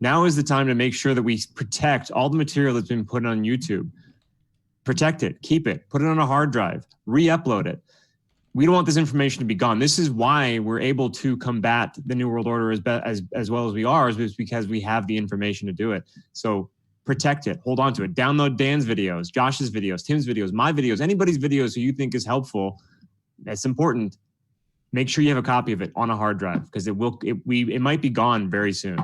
Now is the time to make sure that we protect all the material that's been put on YouTube. Protect it, keep it, put it on a hard drive, re-upload it. We don't want this information to be gone. This is why we're able to combat the New World Order as well as we are, is because we have the information to do it. So protect it, hold on to it. Download Dan's videos, Josh's videos, Tim's videos, my videos, anybody's videos who you think is helpful, that's important. Make sure you have a copy of it on a hard drive, because it might be gone very soon.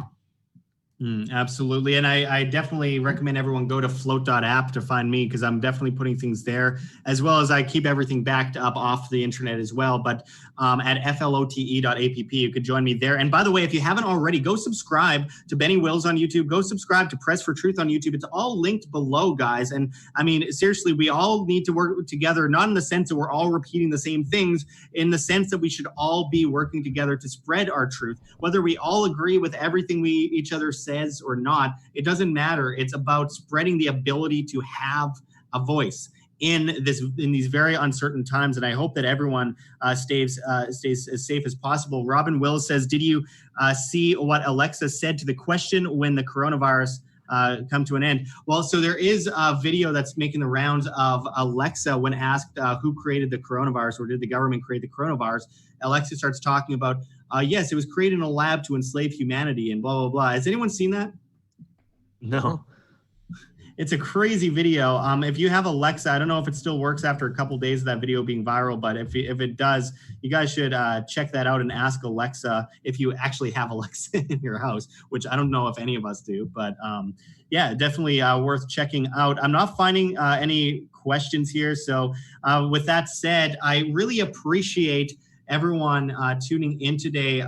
Absolutely. And I definitely recommend everyone go to float.app to find me, because I'm definitely putting things there, as well as I keep everything backed up off the internet as well. But at flote.app, you could join me there. And by the way, if you haven't already, go subscribe to Benny Wills on YouTube. Go subscribe to Press for Truth on YouTube. It's all linked below, guys. And I mean, seriously, we all need to work together, not in the sense that we're all repeating the same things, in the sense that we should all be working together to spread our truth. Whether we all agree with everything each other says or not, it doesn't matter. It's about spreading the ability to have a voice in these very uncertain times. And I hope that everyone stays as safe as possible. Robin Wills says, did you see what Alexa said to the question when the coronavirus come to an end? Well, so there is a video that's making the rounds of Alexa when asked who created the coronavirus, or did the government create the coronavirus. Alexa starts talking about, yes, it was created in a lab to enslave humanity and blah, blah, blah. Has anyone seen that? No. It's a crazy video. If you have Alexa, I don't know if it still works after a couple days of that video being viral, but if it does, you guys should check that out and ask Alexa if you actually have Alexa in your house, which I don't know if any of us do, but yeah, definitely worth checking out. I'm not finding any questions here. So with that said, I really appreciate everyone tuning in today.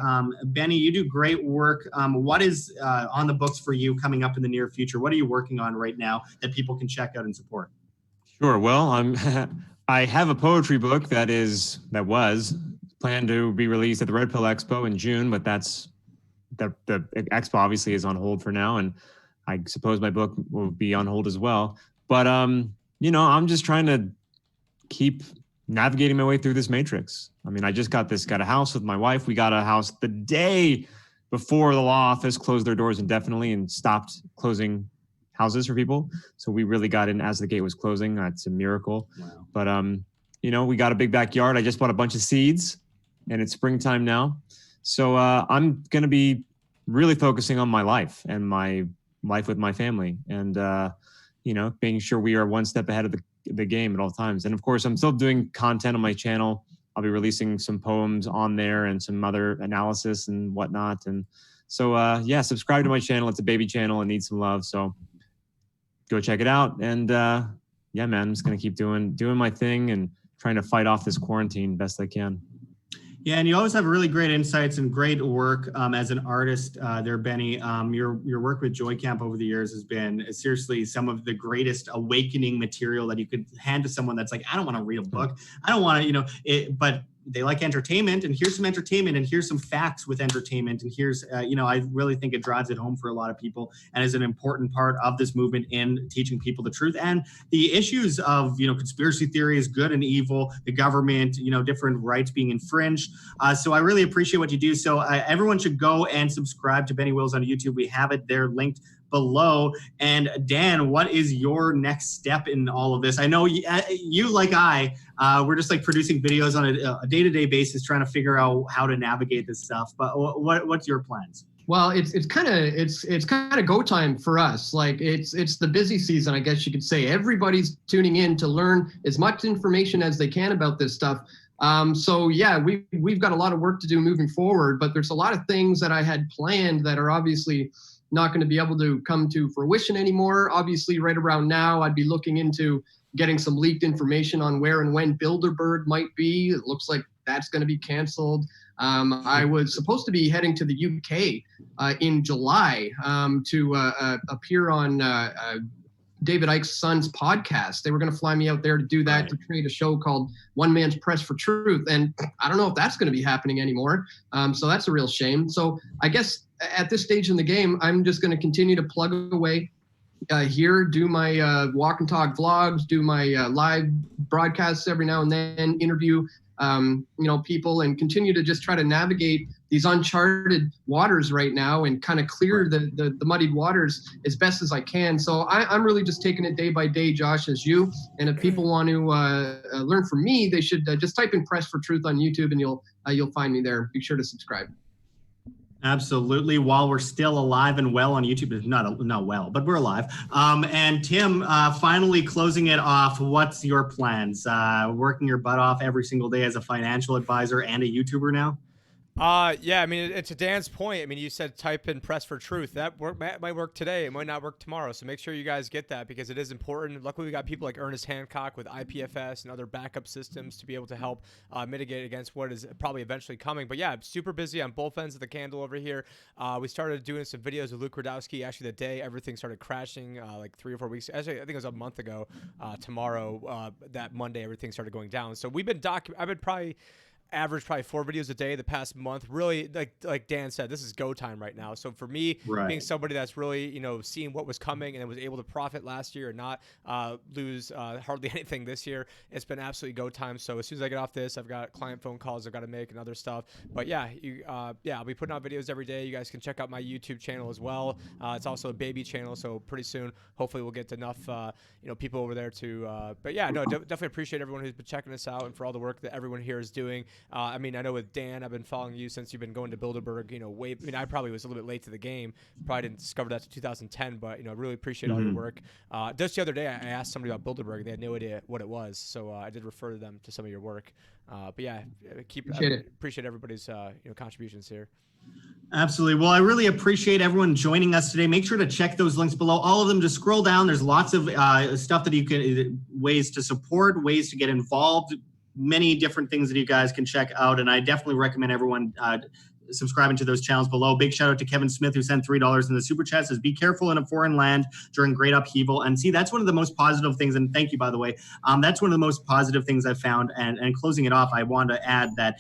Benny, you do great work. What is on the books for you coming up in the near future? What are you working on right now that people can check out and support? Sure. Well, I have a poetry book that was planned to be released at the Red Pill Expo in June, but the expo obviously is on hold for now, and I suppose my book will be on hold as well. But I'm just trying to keep navigating my way through this matrix. I mean, I just got a house with my wife. We got a house the day before the law office closed their doors indefinitely and stopped closing houses for people. So we really got in as the gate was closing. That's a miracle. Wow. But, we got a big backyard. I just bought a bunch of seeds, and it's springtime now. So I'm going to be really focusing on my life and my life with my family, and, making sure we are one step ahead of the game at all times. And of course, I'm still doing content on my channel. I'll be releasing some poems on there and some other analysis and whatnot. And so, subscribe to my channel. It's a baby channel and needs some love. So go check it out. And man, I'm just going to keep doing my thing and trying to fight off this quarantine best I can. Yeah, and you always have really great insights and great work as an artist there, Benny. Your work with Joy Camp over the years has been seriously some of the greatest awakening material that you could hand to someone that's like, I don't want to read a book. I don't want to, but they like entertainment, and here's some entertainment, and here's some facts with entertainment, and here's, I really think it drives it home for a lot of people and is an important part of this movement in teaching people the truth and the issues of, conspiracy theories, good and evil, the government, different rights being infringed. So I really appreciate what you do. So everyone should go and subscribe to Benny Wills on YouTube. We have it there linked below. And Dan, what is your next step in all of this? I know you like we're just like producing videos on a day-to-day basis, trying to figure out how to navigate this stuff. But what's your plans? Well, it's kind of go time for us. Like it's the busy season, I guess you could say. Everybody's tuning in to learn as much information as they can about this stuff. So yeah, we've got a lot of work to do moving forward, but there's a lot of things that I had planned that are obviously not going to be able to come to fruition anymore. Obviously, right around now, I'd be looking into getting some leaked information on where and when Bilderberg might be. It looks like that's going to be canceled. I was supposed to be heading to the UK in July to appear on David Icke's son's podcast. They were going to fly me out there to do that, right, to create a show called One Man's Press for Truth. And I don't know if that's going to be happening anymore. So that's a real shame. So I guess at this stage in the game, I'm just going to continue to plug away here, do my walk and talk vlogs, do my live broadcasts every now and then, interview people, and continue to just try to navigate these uncharted waters right now and kind of clear the muddied waters as best as I can. So I'm really just taking it day by day, Josh, as you. And if people want to learn from me, they should just type in Press for Truth on YouTube, and you'll find me there. Be sure to subscribe. Absolutely. While we're still alive and well on YouTube, not well, but we're alive. And Tim, finally closing it off, what's your plans? Working your butt off every single day as a financial advisor and a YouTuber now? Yeah, I mean, to Dan's point, I mean, you said type in Press for Truth. That might work today. It might not work tomorrow. So make sure you guys get that, because it is important. Luckily, we got people like Ernest Hancock with IPFS and other backup systems to be able to help mitigate against what is probably eventually coming. But yeah, I'm super busy on both ends of the candle over here. We started doing some videos with Luke Radowski actually the day everything started crashing, like 3 or 4 weeks. Actually, I think it was a month ago. Tomorrow, that Monday, everything started going down. So we've been I've been probably 4 videos a day the past month. Really, like Dan said, this is go time right now. So for me, being somebody that's really, seeing what was coming and was able to profit last year and not lose hardly anything this year, it's been absolutely go time. So as soon as I get off this, I've got client phone calls I've got to make and other stuff. But yeah, I'll be putting out videos every day. You guys can check out my YouTube channel as well. It's also a baby channel, so pretty soon, hopefully, we'll get enough people over there to. But yeah, no, definitely appreciate everyone who's been checking us out and for all the work that everyone here is doing. I mean, I know with Dan, I've been following you since you've been going to Bilderberg, I probably was a little bit late to the game. Probably didn't discover that to 2010, but, I really appreciate all your work. Just the other day, I asked somebody about Bilderberg. They had no idea what it was. So I did refer them to some of your work. But yeah, appreciate everybody's, contributions here. Absolutely. Well, I really appreciate everyone joining us today. Make sure to check those links below. All of them, just scroll down. There's lots of stuff that you can, ways to support, ways to get involved, many different things that you guys can check out. And I definitely recommend everyone subscribing to those channels below. Big shout out to Kevin Smith, who sent $3 in the super chat, says, be careful in a foreign land during great upheaval. And see, that's one of the most positive things. And thank you, by the way. That's one of the most positive things I've found. And closing it off, I want to add that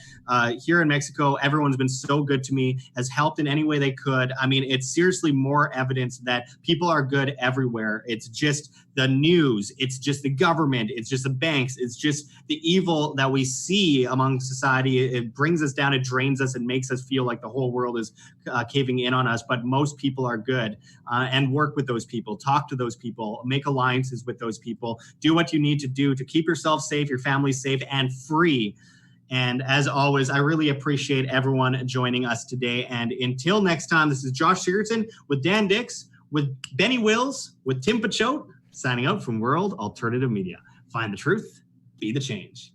here in Mexico, everyone's been so good to me, has helped in any way they could. I mean, it's seriously more evidence that people are good everywhere. It's just the news. It's just the government. It's just the banks. It's just the evil that we see among society. It brings us down. It drains us and makes us feel like the whole world is caving in on us. But most people are good, and work with those people, talk to those people, make alliances with those people, do what you need to do to keep yourself safe, your family safe and free. And as always, I really appreciate everyone joining us today. And until next time, this is Josh Sigurdson with Dan Dix, with Benny Wills, with Tim Picciott, signing out from World Alternative Media. Find the truth, be the change.